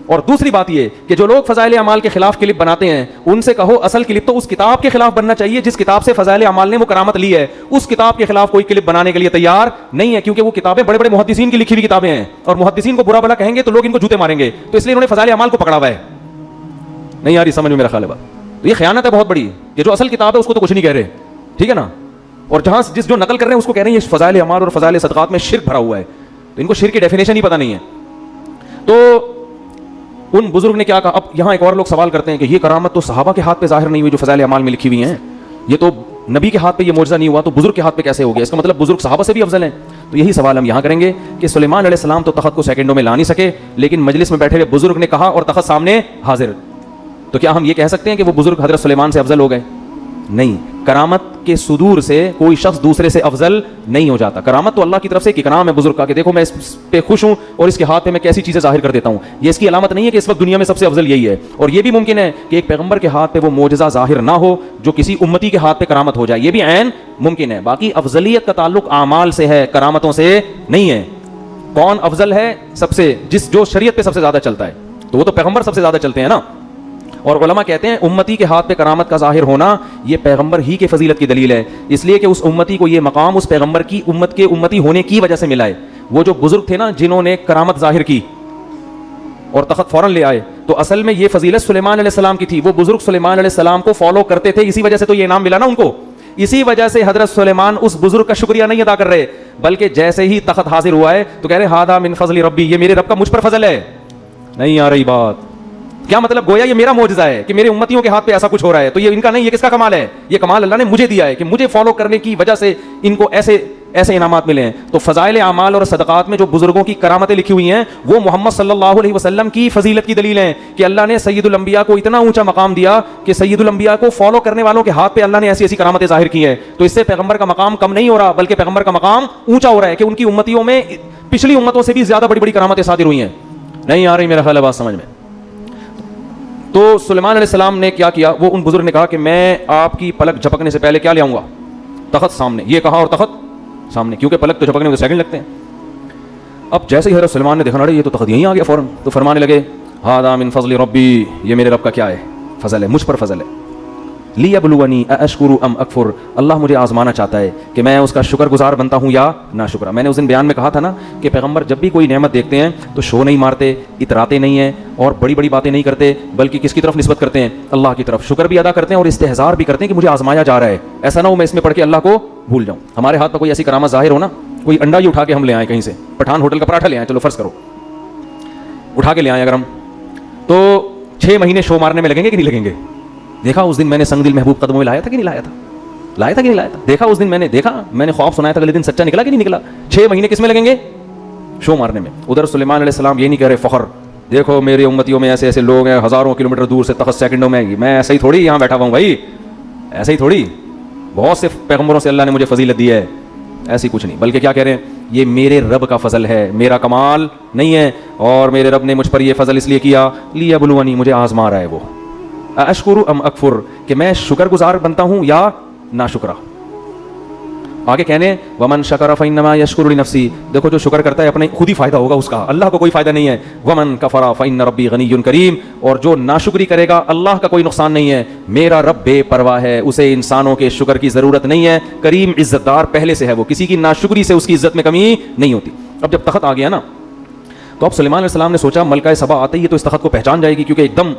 اور دوسری بات یہ کہ جو لوگ فضائل اعمال کے خلاف کلپ بناتے ہیں ان سے کہو اصل کلپ تو اس کتاب کے خلاف بننا چاہیے جس کتاب سے فضائل اعمال نے وہ کرامت لی ہے. اس کتاب کے خلاف کوئی کلپ بنانے کے لیے تیار نہیں ہے, کیونکہ وہ کتابیں بڑے بڑے محدثین کی لکھی ہوئی کتابیں ہیں, اور محدثین کو برا بھلا کہیں گے تو لوگ ان کو جوتے ماریں گے, تو اس لیے انہوں نے فضائل اعمال کو پکڑا ہوا ہے. نہیں آ رہی سمجھ میں میرا خیال ہے بات؟ تو یہ خیانت ہے بہت بڑی کہ جو اصل کتاب ہے اس کو تو کچھ نہیں کہہ رہے, ٹھیک ہے نا, اور جہاں جو نقل کر رہے ہیں اس کو کہہ رہے ہیں یہ فضائل اعمال اور فضائل صدقات میں شرک بھرا ہوا ہے. تو ان کو شرک کی ڈیفینیشن ہی پتہ نہیں ہے. تو ان بزرگ نے کیا کہا. اب یہاں ایک اور لوگ سوال کرتے ہیں کہ یہ کرامت تو صحابہ کے ہاتھ پہ ظاہر نہیں ہوئی جو فضائل اعمال میں لکھی ہوئی ہیں, یہ تو نبی کے ہاتھ پہ یہ معجزہ نہیں ہوا, تو بزرگ کے ہاتھ پہ کیسے ہو گیا؟ اس کا مطلب بزرگ صحابہ سے بھی افضل ہیں. تو یہی سوال ہم یہاں کریں گے کہ سلیمان علیہ السلام تو تخت کو سیکنڈوں میں لا نہیں سکے, لیکن مجلس میں بیٹھے ہوئے بزرگ نے کہا اور تخت سامنے حاضر. تو کیا ہم یہ کہہ سکتے ہیں کہ وہ بزرگ حضرت سلیمان سے افضل ہو گئے؟ نہیں. کرامت کے صدور سے کوئی شخص دوسرے سے افضل نہیں ہو جاتا. کرامت تو اللہ کی طرف سے ایک اکرام ہے بزرگ کا کہ دیکھو میں اس پہ خوش ہوں اور اس کے ہاتھ پہ میں کیسی چیزیں ظاہر کر دیتا ہوں. یہ اس کی علامت نہیں ہے کہ اس وقت دنیا میں سب سے افضل یہی ہے. اور یہ بھی ممکن ہے کہ ایک پیغمبر کے ہاتھ پہ وہ معجزہ ظاہر نہ ہو جو کسی امتی کے ہاتھ پہ کرامت ہو جائے, یہ بھی عین ممکن ہے. باقی افضلیت کا تعلق اعمال سے ہے, کرامتوں سے نہیں ہے. کون افضل ہے سب سے؟ جو شریعت پہ سب سے زیادہ چلتا ہے, تو وہ تو پیغمبر سب سے زیادہ چلتے ہیں نا. اور علماء کہتے ہیں امتی کے ہاتھ پہ کرامت کا ظاہر ہونا یہ پیغمبر ہی کے فضیلت کی دلیل ہے, اس لیے کہ اس امتی کو یہ مقام اس پیغمبر کی امت کے امتی ہونے کی وجہ سے ملا ہے. وہ جو بزرگ تھے نا جنہوں نے کرامت ظاہر کی اور تخت فوراً لے آئے, تو اصل میں یہ فضیلت سلیمان علیہ السلام کی تھی. وہ بزرگ سلیمان علیہ السلام کو فالو کرتے تھے, اسی وجہ سے تو یہ انعام ملا نا ان کو. اسی وجہ سے حضرت سلیمان اس بزرگ کا شکریہ نہیں ادا کر رہے, بلکہ جیسے ہی تخت حاضر ہوا ہے تو کہہ رہے ہادہ من فضل ربی, یہ میرے رب کا مجھ پر فضل ہے. نہیں آ رہی بات؟ کیا مطلب؟ گویا یہ میرا معجزہ ہے کہ میرے امتیوں کے ہاتھ پہ ایسا کچھ ہو رہا ہے, تو یہ ان کا نہیں, یہ کس کا کمال ہے؟ یہ کمال اللہ نے مجھے دیا ہے کہ مجھے فالو کرنے کی وجہ سے ان کو ایسے انعامات ملے ہیں. تو فضائل اعمال اور صدقات میں جو بزرگوں کی کرامتیں لکھی ہوئی ہیں وہ محمد صلی اللہ علیہ وسلم کی فضیلت کی دلیل ہیں کہ اللہ نے سید الانبیاء کو اتنا اونچا مقام دیا کہ سید الانبیاء کو فالو کرنے والوں کے ہاتھ پہ اللہ نے ایسی ایسی کرامتیں ظاہر کی ہیں. تو اس سے پیغمبر کا مقام کم نہیں ہو رہا, بلکہ پیغمبر کا مقام اونچا ہو رہا ہے کہ ان کی امتیوں میں پچھلی امتوں سے بھی زیادہ بڑی بڑی کرامتیں صادر ہوئی ہیں. نہیں آ رہی میرا خیال ہے بات سمجھ میں؟ تو سلیمان علیہ السلام نے کیا وہ ان بزرگ نے کہا کہ میں آپ کی پلک جھپکنے سے پہلے کیا لے آؤں گا؟ تخت سامنے. یہ کہا اور تخت سامنے, کیونکہ پلک تو جھپکنے میں سیکنڈ لگتے ہیں. اب جیسے ہی حضرت سلیمان نے دیکھا یہ تو تخت یہیں آ گیا فوراً, تو فرمانے لگے ھذا من فضل ربی, یہ میرے رب کا کیا ہے؟ فضل ہے, مجھ پر فضل ہے. لیبلونی ااشکر ام اکفر, اللہ مجھے آزمانا چاہتا ہے کہ میں اس کا شکر گزار بنتا ہوں یا ناشکرا. میں نے اس دن بیان میں کہا تھا نا کہ پیغمبر جب بھی کوئی نعمت دیکھتے ہیں تو شو نہیں مارتے, اتراتے نہیں ہیں اور بڑی بڑی باتیں نہیں کرتے, بلکہ کس کی طرف نسبت کرتے ہیں؟ اللہ کی طرف. شکر بھی ادا کرتے ہیں اور استحضار بھی کرتے ہیں کہ مجھے آزمایا جا رہا ہے, ایسا نہ ہو میں اس میں پڑھ کے اللہ کو بھول جاؤں. ہمارے ہاتھ پہ کوئی ایسی کرامت ظاہر ہو نا, کوئی انڈا ہی اٹھا کے ہم لے آئیں کہیں سے, پٹھان ہوٹل کا پراٹھا لے آئیں, چلو فرض کرو اٹھا کے لے آئیں اگر ہم, تو 6 مہینے شو مارنے میں لگیں گے کہ نہیں لگیں گے؟ دیکھا اس دن میں نے سنگ دل محبوب قدموں میں لایا تھا کہ نہیں لایا تھا؟ لایا تھا کہ نہیں لایا تھا؟ دیکھا اس دن میں نے خواب سنایا تھا, اگلے دن سچا نکلا کہ نہیں نکلا؟ 6 مہینے کس میں لگیں گے؟ شو مارنے میں. ادھر سلیمان علیہ السلام یہ نہیں کہہ رہے فخر, دیکھو میری امتیوں میں ایسے ایسے لوگ ہیں, ہزاروں کلومیٹر دور سے تخت سیکنڈوں میں, میں ایسے ہی تھوڑی یہاں بیٹھا ہوا ہوں بھائی, ایسے ہی تھوڑی, بہت سے پیغمبروں سے اللہ نے مجھے فضیلت دی ہے. ایسی کچھ نہیں, بلکہ کیا کہہ رہے ہیں, یہ میرے رب کا فضل ہے, میرا کمال نہیں ہے, اور میرے رب نے مجھ پر یہ فضل اس لیے کیا لیبلونی, مجھے آزما رہا ہے وہ. اشکر ام اکفر, کہ میں شکر گزار بنتا ہوں یا ناشکرا. آگے کہنے ومن شکر فانما یشکر لنفسی, دیکھو جو شکر کرتا ہے اپنے خود ہی فائدہ ہوگا اس کا, اللہ کو کوئی فائدہ نہیں ہے. ومن کفر فان ربی غنی کریم, اور جو ناشکری کرے گا اللہ کا کوئی نقصان نہیں ہے, میرا رب بے پرواہ ہے, اسے انسانوں کے شکر کی ضرورت نہیں ہے, کریم عزت دار پہلے سے ہے, وہ کسی کی ناشکری سے اس کی عزت میں کمی نہیں ہوتی. اب جب تخت آ گیا نا, تو اب سلیمان علیہ السلام نے سوچا ملکہ سبا آتے ہی تو اس تخت کو پہچان جائے گی, کیونکہ ایک دم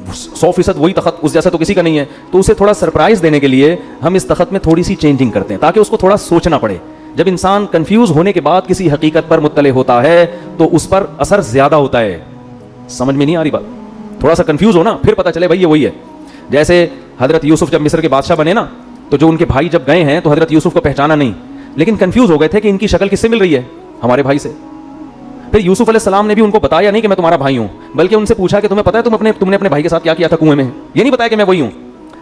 100% وہی تخت, اس جیسا تو کسی کا نہیں ہے. تو اسے تھوڑا سرپرائز دینے کے لیے ہم اس تخت میں تھوڑی سی چینجنگ کرتے ہیں تاکہ اس کو تھوڑا سوچنا پڑے. جب انسان کنفیوز ہونے کے بعد کسی حقیقت پر مطلع ہوتا ہے تو اس پر اثر زیادہ ہوتا ہے. سمجھ میں نہیں آ رہی بات؟ تھوڑا سا کنفیوز ہونا پھر پتہ چلے بھائی یہ وہی ہے. جیسے حضرت یوسف جب مصر کے بادشاہ بنے نا, تو جو ان کے بھائی جب گئے ہیں تو حضرت یوسف کو پہچانا نہیں, لیکن کنفیوز ہو گئے تھے کہ ان کی شکل کس سے مل رہی ہے, ہمارے بھائی سے. پھر یوسف علیہ السلام نے بھی ان کو بتایا نہیں کہ میں تمہارا بھائی ہوں, بلکہ ان سے پوچھا کہ تمہیں پتہ ہے تم نے اپنے بھائی کے ساتھ کیا کیا تھا کنویں میں؟ یہ نہیں بتایا کہ میں وہی ہوں.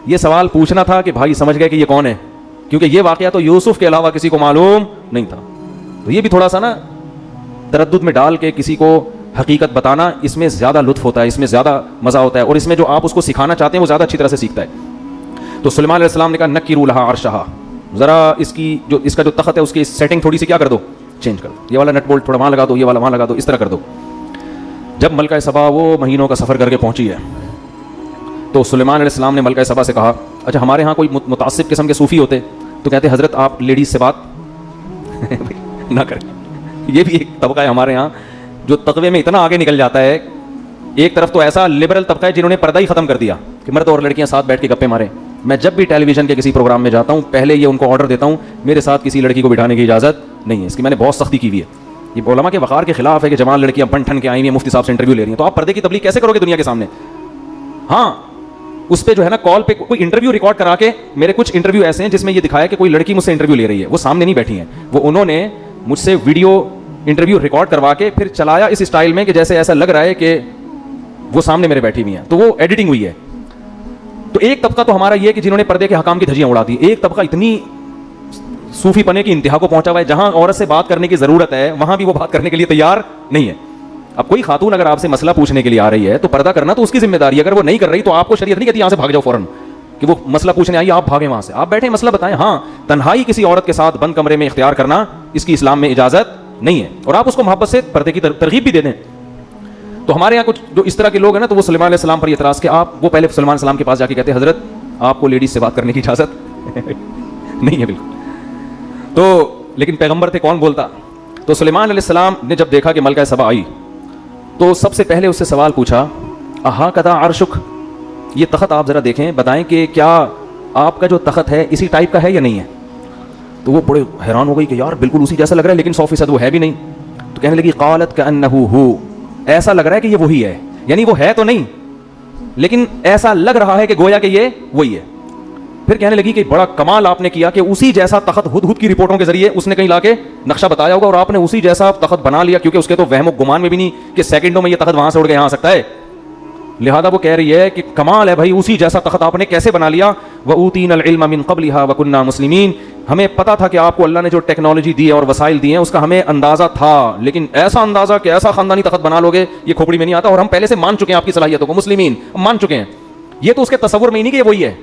یہ سوال پوچھنا تھا کہ بھائی سمجھ گئے کہ یہ کون ہے, کیونکہ یہ واقعہ تو یوسف کے علاوہ کسی کو معلوم نہیں تھا. تو یہ بھی تھوڑا سا نا تردد میں ڈال کے کسی کو حقیقت بتانا, اس میں زیادہ لطف ہوتا ہے, اس میں زیادہ مزہ ہوتا ہے, اور اس میں جو آپ اس کو سکھانا چاہتے ہیں وہ زیادہ اچھی طرح سے سیکھتا ہے. تو سلیمان علیہ السلام نے کہا نکروا لہا عرشہا, ذرا اس کا جو تخت ہے اس کی سیٹنگ تھوڑی سی کیا کر دو, چینج کر دو, یہ والا نٹ بولٹ تھوڑا وہاں لگا دو, یہ والا وہاں لگا دو, اس طرح کر دو. جب ملکہ سبا وہ مہینوں کا سفر کر کے پہنچی ہے تو سلیمان علیہ السلام نے ملکہ سبا سے کہا اچھا ہمارے ہاں کوئی متعصب قسم کے صوفی ہوتے تو کہتے حضرت آپ لیڈیز سے بات نہ کریں. یہ بھی ایک طبقہ ہے ہمارے ہاں جو تقوی میں اتنا آگے نکل جاتا ہے. ایک طرف تو ایسا لبرل طبقہ ہے جنہوں نے پردہ ہی ختم کر دیا کہ مرد اور لڑکیاں ساتھ بیٹھ کے گپے ماریں. میں جب بھی ٹیلی ویژن کے کسی پروگرام میں جاتا ہوں پہلے یہ ان کو آرڈر دیتا ہوں میرے ساتھ کسی لڑکی کو بٹھانے کی اجازت نہیں ہے. اس کی میں نے بہت سختی کی ہوئی ہے. یہ علماء کے وقار کے خلاف ہے کہ جوان لڑکیاں بن ٹھن کے آئی ہوئی ہیں مفتی صاحب سے انٹرویو لے رہی ہیں. تو آپ پردے کی تبلیغ کیسے کرو گے دنیا کے سامنے؟ ہاں اس پہ جو ہے نا کال پہ کوئی انٹرویو ریکارڈ کرا کے, میرے کچھ انٹرویو ایسے ہیں جس میں یہ دکھایا کہ کوئی لڑکی مجھ سے انٹرویو لے رہی ہے, وہ سامنے نہیں بیٹھی ہیں, وہ انہوں نے مجھ سے ویڈیو انٹرویو ریکارڈ کروا کے پھر چلایا اس اسٹائل میں کہ جیسے ایسا لگ رہا ہے کہ وہ سامنے میرے بیٹھی ہوئی ہیں, تو وہ ایڈیٹنگ ہوئی ہے. تو ایک طبقہ تو ہمارا یہ کہ جنہوں نے پردے کے حکام کی دھجیاں اڑا دی. ایک طبقہ اتنی صوفی پنے کی انتہا کو پہنچا ہوا ہے جہاں عورت سے بات کرنے کی ضرورت ہے وہاں بھی وہ بات کرنے کے لیے تیار نہیں ہے. اب کوئی خاتون اگر آپ سے مسئلہ پوچھنے کے لیے آ رہی ہے تو پردہ کرنا تو اس کی ذمہ داری ہے. اگر وہ نہیں کر رہی تو آپ کو شریعت نہیں کہتی یہاں سے بھاگ جاؤ فوراً کہ وہ مسئلہ پوچھنے آئی آپ بھاگیں وہاں سے. آپ بیٹھے مسئلہ بتائیں. ہاں تنہائی کسی عورت کے ساتھ بند کمرے میں اختیار کرنا اس کی اسلام میں اجازت نہیں ہے, اور آپ اس کو محبت سے پردے کی ترغیب بھی دے دیں. تو ہمارے یہاں کچھ جو اس طرح کے لوگ ہیں نا تو وہ سلیمان علیہ السلام پر اعتراض کہ آپ وہ پہلے سلیمان علیہ السلام کے پاس جا کے کہتے حضرت آپ کو لیڈیز سے بات کرنے کی اجازت نہیں ہے بالکل. تو لیکن پیغمبر تھے کون بولتا. تو سلیمان علیہ السلام نے جب دیکھا کہ ملکہ سبا آئی تو سب سے پہلے اس سے سوال پوچھا اہا کدا عرشک, یہ تخت آپ ذرا دیکھیں بتائیں کہ کیا آپ کا جو تخت ہے اسی ٹائپ کا ہے یا نہیں ہے. تو وہ بڑے حیران ہو گئی کہ یار بالکل اسی جیسا لگ رہا ہے لیکن 100% وہ ہے بھی نہیں. تو کہنے لگی قالت کأنہ ہو, ایسا لگ رہا ہے کہ یہ وہی ہے, یعنی وہ ہے تو نہیں لیکن ایسا لگ رہا ہے کہ گویا کہ یہ وہی ہے. پھر کہنے لگی کہ بڑا کمال آپ نے کیا کہ اسی جیسا تخت ہدہد کی رپورٹوں کے ذریعے اس نے کہیں لا کے نقشہ بتایا ہوگا اور آپ نے اسی جیسا تخت بنا لیا, کیونکہ اس کے تو وہم و گمان میں بھی نہیں کہ سیکنڈوں میں یہ تخت وہاں سے اڑ کے یہاں آ سکتا ہے. لہذا وہ کہہ رہی ہے کہ کمال ہے بھائی, اسی جیسا تخت آپ نے کیسے بنا لیا. وَأُوتِينَا الْعِلْمَ مِنْ قَبْلِهَا وَكُنَّا مُسْلِمِينَ, ہمیں پتا تھا کہ آپ کو اللہ نے جو ٹیکنالوجی دی ہے اور وسائل دیے ہیں اس کا ہمیں اندازہ تھا, لیکن ایسا اندازہ کہ ایسا خاندانی تخت بنا لوگے یہ کھوپڑی میں نہیں آتا, اور ہم پہلے سے مان چکے ہیں آپ کی صلاحیتوں کو, مسلمین مان چکے ہیں. یہ تو اس کے تصور میں ہی نہیں کہ یہ وہی ہے.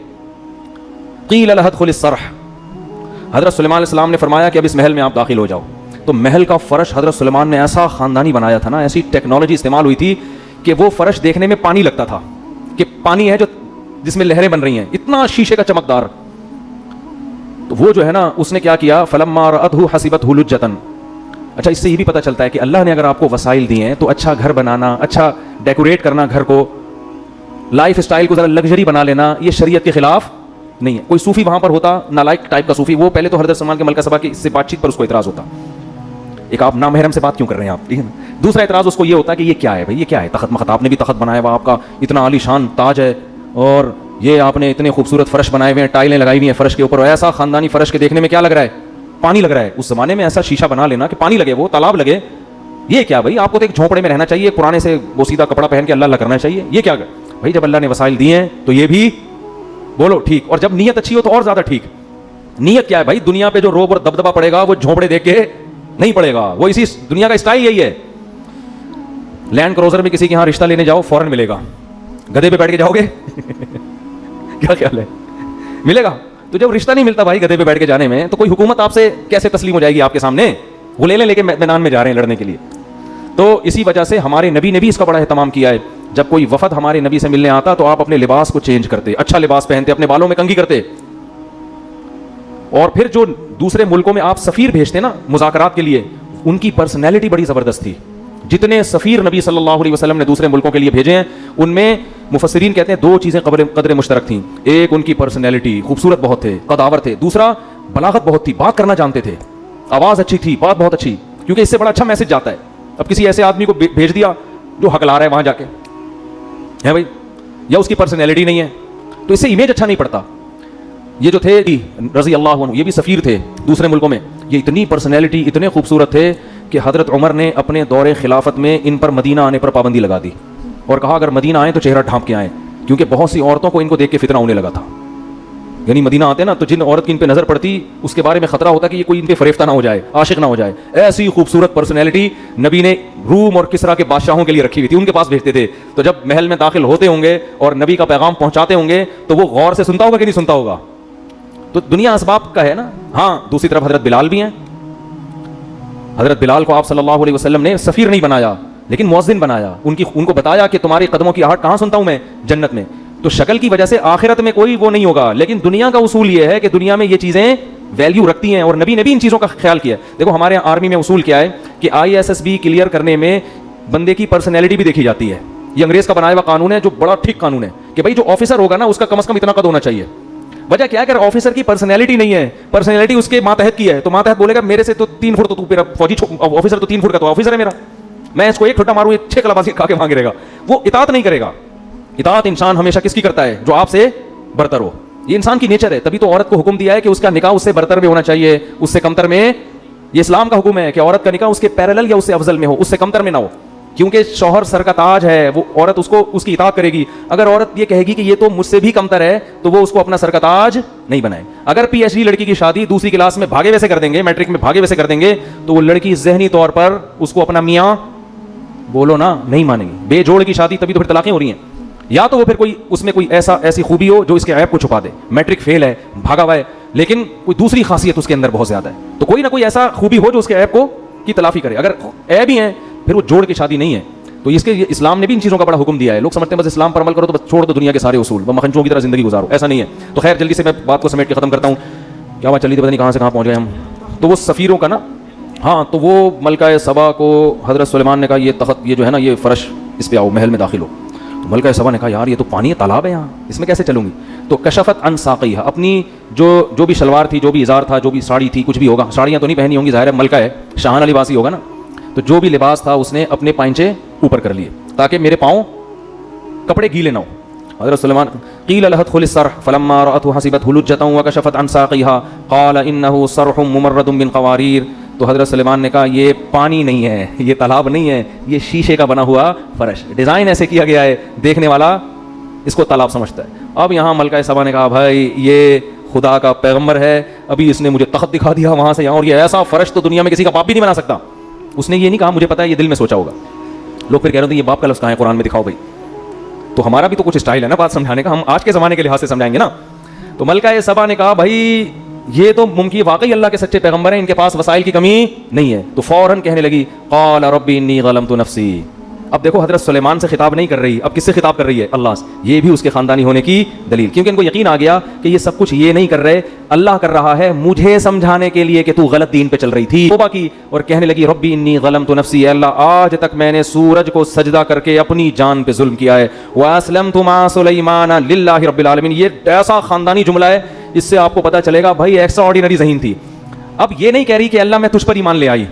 قیل لها ادخل الصرح, حضرت سلیمان علیہ السلام نے فرمایا کہ اب اس محل میں آپ داخل ہو جاؤ. تو محل کا فرش حضرت سلیمان نے ایسا خاندانی بنایا تھا نا, ایسی ٹیکنالوجی استعمال ہوئی تھی کہ وہ فرش دیکھنے میں پانی لگتا تھا کہ پانی ہے جو جس میں لہریں بن رہی ہیں, اتنا شیشے کا چمکدار. تو وہ جو ہے نا اس نے کیا کیا فلما رأته حسبته لجة. اچھا اس سے یہ بھی پتہ چلتا ہے کہ اللہ نے اگر آپ کو وسائل دیے ہیں تو اچھا گھر بنانا, اچھا ڈیکوریٹ کرنا گھر کو, لائف اسٹائل کو ذرا لگژری بنا لینا, یہ شریعت کے خلاف نہیں ہے. کوئی صوفی وہاں پر ہوتا نالائق ٹائپ کا صوفی, وہ پہلے تو حضرت سلمان کے ملکہ سبا کی سے بات چیت پر اس کو اعتراض ہوتا, ایک آپ نامحرم سے بات کیوں کر رہے ہیں آپ, ٹھیک ہے نا. دوسرا اعتراض اس کو یہ ہوتا کہ یہ کیا ہے بھائی, یہ کیا ہے تخت مخت, آپ نے بھی تخت بنایا ہوا, آپ کا اتنا عالی شان تاج ہے, اور یہ آپ نے اتنے خوبصورت فرش بنائے ہوئے ہیں, ٹائلیں لگائی ہوئی ہیں فرش کے اوپر, اور ایسا خاندانی فرش کے دیکھنے میں کیا لگ رہا ہے, پانی لگ رہا ہے. اس زمانے میں ایسا شیشہ بنا لینا کہ پانی لگے, وہ تالاب لگے, یہ کیا بھائی. آپ کو تو ایک جھونپڑے میں رہنا چاہیے, پرانے سے وہ سیدھا کپڑا پہن کے اللہ اللہ کرنا چاہیے, یہ کیا بھائی. جب اللہ نے وسائل دیے ہیں تو یہ بھی بولو ٹھیک, اور جب نیت اچھی ہو تو اور زیادہ ٹھیک. نیت کیا ہے بھائی, دنیا پہ جو روب اور دبدبا پڑے گا وہ جھونپڑے دیکھ کے نہیں پڑے گا, وہ اسی دنیا کا اسٹائل یہی ہے. لینڈ کروزر میں کسی کے یہاں رشتہ لینے جاؤ فوراً ملے گا, گدھے پہ بیٹھ کے جاؤ گے کیا خیال ہے, ملے گا. تو جب رشتہ نہیں ملتا بھائی گدھے پہ بیٹھ کے جانے میں, تو کوئی حکومت آپ سے کیسے تسلیم ہو جائے گی آپ کے سامنے, وہ لے کے میدان میں جا رہے ہیں لڑنے کے لیے. تو اسی وجہ سے ہمارے نبی نے بھی اس کا بڑا اہتمام کیا ہے. جب کوئی وفد ہمارے نبی سے ملنے آتا تو آپ اپنے لباس کو چینج کرتے, اچھا لباس پہنتے, اپنے بالوں میں کنگھی کرتے, اور پھر جو دوسرے ملکوں میں آپ سفیر بھیجتے نا مذاکرات کے لیے, ان کی پرسنالٹی بڑی زبردست تھی. جتنے سفیر نبی صلی اللہ علیہ وسلم نے دوسرے ملکوں کے لیے بھیجے ہیں ان میں مفسرین کہتے ہیں دو چیزیں قدر مشترک تھیں. ایک ان کی پرسنالٹی, خوبصورت بہت تھے, قداور تھے. دوسرا بلاغت بہت تھی, بات کرنا جانتے تھے, آواز اچھی تھی, بات بہت اچھی, کیونکہ اس سے بڑا اچھا میسج جاتا ہے. اب کسی ایسے آدمی کو بھیج دیا جو ہکلا رہا ہے وہاں جا کے ہے بھائی, یا اس کی پرسنالٹی نہیں ہے, تو اس سے امیج اچھا نہیں پڑتا. یہ جو تھے رضی اللہ عنہ, یہ بھی سفیر تھے دوسرے ملکوں میں, یہ اتنی پرسنالٹی, اتنے خوبصورت تھے کہ حضرت عمر نے اپنے دور خلافت میں ان پر مدینہ آنے پر پابندی لگا دی, اور کہا اگر مدینہ آئیں تو چہرہ ڈھانپ کے آئیں, کیونکہ بہت سی عورتوں کو ان کو دیکھ کے فتنہ ہونے لگا تھا. یعنی مدینہ آتے نا تو جن عورت کی ان پہ نظر پڑتی اس کے بارے میں خطرہ ہوتا کہ یہ کوئی ان پہ فریفتہ نہ ہو جائے, عاشق نہ ہو جائے. ایسی خوبصورت پرسنالٹی نبی نے روم اور کسرا کے بادشاہوں کے لیے رکھی ہوئی تھی, ان کے پاس بھیجتے تھے. تو جب محل میں داخل ہوتے ہوں گے اور نبی کا پیغام پہنچاتے ہوں گے تو وہ غور سے سنتا ہوگا کہ نہیں سنتا ہوگا. تو دنیا اسباب کا ہے نا. ہاں دوسری طرف حضرت بلال بھی ہیں. حضرت بلال کو آپ صلی اللہ علیہ وسلم نے سفیر نہیں بنایا, لیکن مؤذن بنایا, ان کو بتایا کہ تمہاری قدموں کی آہٹ کہاں سنتا ہوں میں, جنت میں. تو شکل کی وجہ سے آخرت میں کوئی وہ نہیں ہوگا, لیکن دنیا کا اصول یہ ہے کہ دنیا میں یہ چیزیں ویلیو رکھتی ہیں, اور نبی نے بھی ان چیزوں کا خیال کیا. دیکھو ہمارے یہاں آرمی میں اصول کیا ہے کہ ISSB کلیئر کرنے میں بندے کی پرسنالٹی بھی دیکھی جاتی ہے. یہ انگریز کا بنایا ہوا قانون ہے جو بڑا ٹھیک قانون ہے کہ بھائی جو آفیسر ہوگا نا اس کا کم از کم اتنا قد ہونا چاہیے. وجہ کیا ہے کہ آفیسر کی پرسنالٹی نہیں ہے, پرسنالٹی اس کے ماتحت کی ہے, تو ماتحت بولے گا میرے سے تو 3 فٹ, تو میرا فوجی آفیسر تو 3 فٹ کا تو آفیسر ہے میرا, میں اس کو ایک ٹھٹا ماروں 6 کلابازی کھا کے مانگے رہے گا, وہ اطاعت نہیں کرے گا. اطاعت انسان ہمیشہ کس کی کرتا ہے, جو آپ سے برتر ہو. یہ انسان کی نیچر ہے. تبھی تو عورت کو حکم دیا ہے کہ اس کا نکاح اس سے برتر میں ہونا چاہیے, اس سے کمتر میں. یہ اسلام کا حکم ہے کہ عورت کا نکاح اس کے پیرالل یا اس سے افضل میں ہو, اس سے کمتر میں نہ ہو, کیونکہ شوہر سر کا تاج ہے. وہ عورت اس کو اس کی اطاعت کرے گی. اگر عورت یہ کہے گی کہ یہ تو مجھ سے بھی کمتر ہے, تو وہ اس کو اپنا سر کا تاج نہیں بنائے. اگر PhD لڑکی کی شادی دوسری کلاس میں بھاگے ویسے کر دیں گے, میٹرک میں بھاگے ویسے کر دیں گے, تو وہ لڑکی ذہنی طور پر اس کو اپنا میاں بولو نا نہیں مانے گی. بے جوڑ کی شادی تبھی تو پھر طلاقیں ہو رہی ہیں. یا تو وہ پھر کوئی اس میں کوئی ایسی خوبی ہو جو اس کے عیب کو چھپا دے, میٹرک فیل ہے, بھاگا ہوا ہے, لیکن کوئی دوسری خاصیت اس کے اندر بہت زیادہ ہے, تو کوئی نہ کوئی ایسا خوبی ہو جو اس کے عیب کو کی تلافی کرے. اگر عیب ہی ہیں پھر وہ جوڑ کی شادی نہیں ہے. تو اس کے اسلام نے بھی ان چیزوں کا بڑا حکم دیا ہے. لوگ سمجھتے ہیں بس اسلام پر عمل کرو تو بس چھوڑ دو دنیا کے سارے اصول, مکھنچوں کی طرح زندگی گزارو. ایسا نہیں ہے. تو خیر جلدی سے میں بات کو سمیٹ کے ختم کرتا ہوں. کیا بات چلی تھی, پتہ نہیں کہاں سے کہاں پہنچ گئے ہم. تو وہ سفیروں کا نا, ہاں, تو وہ ملکہ سبا کو حضرت سلیمان نے کہا یہ تخت, یہ جو ہے نا یہ فرش, اس پہ آؤ, محل میں داخل ہو. تو ملکہ سبا نے کہا یار یہ تو پانی ہے, تالاب ہے یہاں, اس میں کیسے چلوں گی. تو کشفت عن ساقیہا, اپنی جو بھی شلوار تھی, جو بھی ازار تھا, جو بھی ساڑی تھی, کچھ بھی ہوگا, ساڑیاں تو نہیں پہنی ہوں گی, ظاہر ہے ملکہ ہے, شاہانہ لباس ہی ہوگا نا, تو جو بھی لباس تھا اس نے اپنے پائنچے اوپر کر لیے تاکہ میرے پاؤں کپڑے گیلے نہ ہو. حضرت سلیمان قیل لها ادخل الصرح فلما رأته حسبته لجة وكشفت عن ساقيها قال انه صرح ممرد بالقوارير. تو حضرت سلیمان نے کہا یہ پانی نہیں ہے, یہ تالاب نہیں ہے, یہ شیشے کا بنا ہوا فرش, ڈیزائن ایسے کیا گیا ہے دیکھنے والا اس کو تالاب سمجھتا ہے. اب یہاں ملکہ سبا نے کہا بھائی یہ خدا کا پیغمبر ہے, ابھی اس نے مجھے تخت دکھا دیا وہاں سے یہاں, اور یہ ایسا فرش تو دنیا میں کسی کا باپ بھی نہیں بنا سکتا. اس نے یہ نہیں کہا مجھے پتا ہے, یہ دل میں سوچا ہوگا. لوگ پھر کہہ رہے ہیں یہ باپ کا لفظ کہاں ہے قرآن میں, دکھاؤ بھائی. تو ہمارا بھی تو کچھ اسٹائل ہے نا بات سمجھانے کا, ہم آج کے زمانے کے لحاظ سے سمجھائیں گے نا. تو ملکہ سبا نے کہا بھائی یہ تو ممکن واقعی اللہ کے سچے پیغمبر ہیں, ان کے پاس وسائل کی کمی نہیں ہے. تو فوراً کہنے لگی قال ربی انی ظلمت نفسی. اب دیکھو حضرت سلیمان سے خطاب نہیں کر رہی, اب کس سے خطاب کر رہی ہے, اللہ سے. یہ بھی اس کے خاندانی ہونے کی دلیل, کیونکہ ان کو یقین آ گیا کہ یہ سب کچھ یہ نہیں کر رہے, اللہ کر رہا ہے مجھے سمجھانے کے لیے کہ تو غلط دین پہ چل رہی تھی. توبہ کی اور کہنے لگی ربی انی ظلمت نفسی, اے اللہ آج تک میں نے سورج کو سجدہ کر کے اپنی جان پہ ظلم کیا ہے. واسلمت مع سلیمان للہ رب العالمین. یہ ایسا خاندانی جملہ ہے, اس سے آپ کو پتہ چلے گا بھائی ایکسٹرا آرڈینری ذہین تھی. اب یہ نہیں کہہ رہی کہ اللہ میں تجھ پر ایمان لے آئی,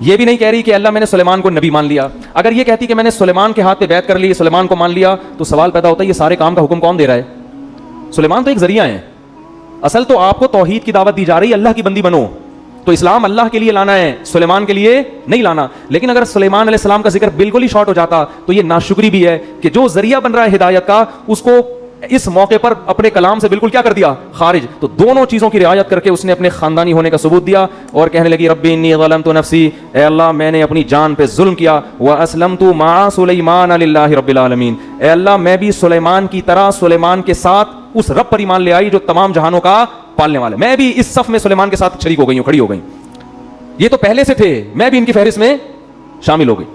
یہ بھی نہیں کہہ رہی کہ اللہ میں نے سلیمان کو نبی مان لیا. اگر یہ کہتی کہ میں نے سلیمان کے ہاتھ پہ بیعت کر لی, سلیمان کو مان لیا, تو سوال پیدا ہوتا ہے یہ سارے کام کا حکم کون دے رہا ہے. سلیمان تو ایک ذریعہ ہے, اصل تو آپ کو توحید کی دعوت دی جا رہی ہے, اللہ کی بندی بنو. تو اسلام اللہ کے لیے لانا ہے, سلیمان کے لیے نہیں لانا. لیکن اگر سلیمان علیہ السلام کا ذکر بالکل ہی شارٹ ہو جاتا تو یہ ناشکری بھی ہے کہ جو ذریعہ بن رہا ہے ہدایت کا, اس کو اس موقع پر اپنے کلام سے بالکل کیا کر دیا, خارج. تو دونوں چیزوں کی رعایت کر کے اس نے اپنے خاندانی ہونے کا ثبوت دیا اور کہنے لگی ربی انی ظلمت نفسی, اے اللہ میں نے اپنی جان پہ ظلم کیا. واسلمت مع سلیمان للہ رب العالمین, اے اللہ میں بھی سلیمان کی طرح سلیمان کے ساتھ اس رب پر ایمان لے آئی جو تمام جہانوں کا پالنے والا. میں بھی اس صف میں سلیمان کے ساتھ شریک ہو گئی ہوں, کھڑی ہو گئی. یہ تو پہلے سے تھے, میں بھی ان کی فہرست میں شامل ہو گئی.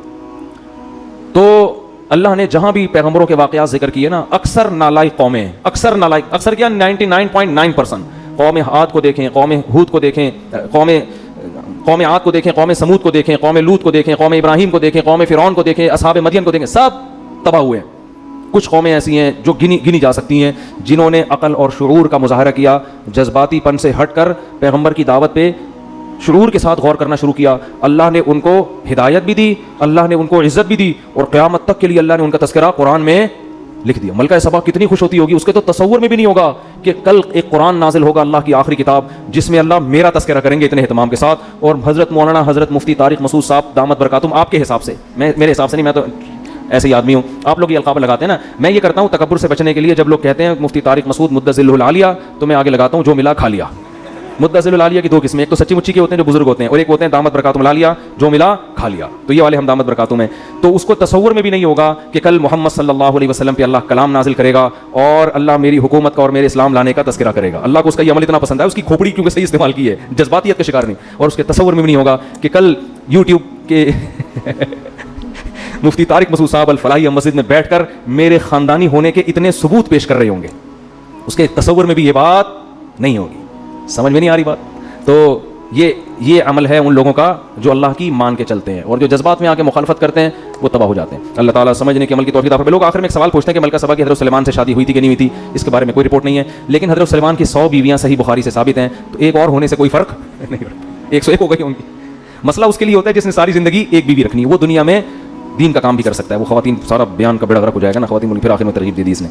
تو اللہ نے جہاں بھی پیغمبروں کے واقعات ذکر کیے نا, اکثر نالائق قومیں, اکثر کیا 99.9%. قوم عاد کو دیکھیں, قوم ہود کو دیکھیں, قوم عاد کو دیکھیں, قوم سمود کو دیکھیں, قوم لوط کو دیکھیں, قوم ابراہیم کو دیکھیں, قوم فرعون کو دیکھیں, اصحاب مدین کو دیکھیں, سب تباہ ہوئے. کچھ قومیں ایسی ہیں جو گنی جا سکتی ہیں جنہوں نے عقل اور شعور کا مظاہرہ کیا, جذباتی پن سے ہٹ کر پیغمبر کی دعوت پہ شعور کے ساتھ غور کرنا شروع کیا. اللہ نے ان کو ہدایت بھی دی, اللہ نے ان کو عزت بھی دی, اور قیامت تک کے لیے اللہ نے ان کا تذکرہ قرآن میں لکھ دیا. ملکہ سبا کتنی خوش ہوتی ہوگی, اس کے تو تصور میں بھی نہیں ہوگا کہ کل ایک قرآن نازل ہوگا, اللہ کی آخری کتاب, جس میں اللہ میرا تذکرہ کریں گے اتنے اہتمام کے ساتھ. اور حضرت مولانا حضرت مفتی طارق مسعود صاحب دامت برکاتہم, آپ کے حساب سے, میرے حساب سے نہیں, میں تو ایسے ہی آدمی ہوں, آپ لوگ یہ القاب لگاتے ہیں نا, میں یہ کرتا ہوں تکبر سے بچنے کے لیے. جب لوگ کہتے ہیں مفتی طارق مسعود مدذل العالیہ, تو میں آگے لگاتا ہوں جو ملا کھا لیا. مدذل العالیہ کی دو قسمیں, ایک تو سچی مچی کے ہوتے ہیں جو بزرگ ہوتے ہیں, اور ایک ہوتے ہیں دامت برکاتہم العالیہ جو ملا کھا لیا. تو یہ والے ہم دامت برکاتہم ہیں. تو اس کو تصور میں بھی نہیں ہوگا کہ کل محمد صلی اللہ علیہ وسلم پہ اللہ کلام نازل کرے گا اور اللہ میری حکومت کا اور میرے اسلام لانے کا تذکرہ کرے گا. اللہ کو اس کا یہ عمل اتنا پسند ہے, اس کی کھوپڑی کیونکہ صحیح استعمال کی ہے, جذباتیت کا شکار نہیں. اور اس کے تصور میں بھی نہیں ہوگا کہ کل یوٹیوب کے مفتی طارق مسعود صاحب الفلاحیہ مسجد میں بیٹھ کر میرے خاندانی ہونے کے اتنے ثبوت پیش کر رہے ہوں گے, اس کے تصور میں بھی یہ بات نہیں ہوگی. سمجھ میں نہیں آ رہی بات؟ تو یہ عمل ہے ان لوگوں کا جو اللہ کی مان کے چلتے ہیں, اور جو جذبات میں آ کے مخالفت کرتے ہیں وہ تباہ ہو جاتے ہیں. اللہ تعالیٰ سمجھنے کے عمل کی توفیق عطا فرمائے. لوگ آخر میں ایک سوال پوچھتے ہیں کہ ملکہ سبا کی حضرت سلیمان سے شادی ہوئی تھی کہ نہیں ہوئی تھی, اس کے بارے میں کوئی رپورٹ نہیں ہے, لیکن حضرت سلیمان کی 100 بیویاں صحیح بخاری سے ثابت ہیں, تو ایک اور ہونے سے کوئی فرق نہیں پڑتا, 101 ہو گئی ہوں گی. مسئلہ اس کے لیے ہوتا ہے جس نے ساری زندگی ایک بیوی رکھنی ہے, وہ دنیا میں دین کا کام بھی کر سکتا ہے. وہ خواتین سارا بیان کا بیڑا غرق ہو جائے گا نا, خواتین پھر آخر میں ترغیب دے دی اس نے.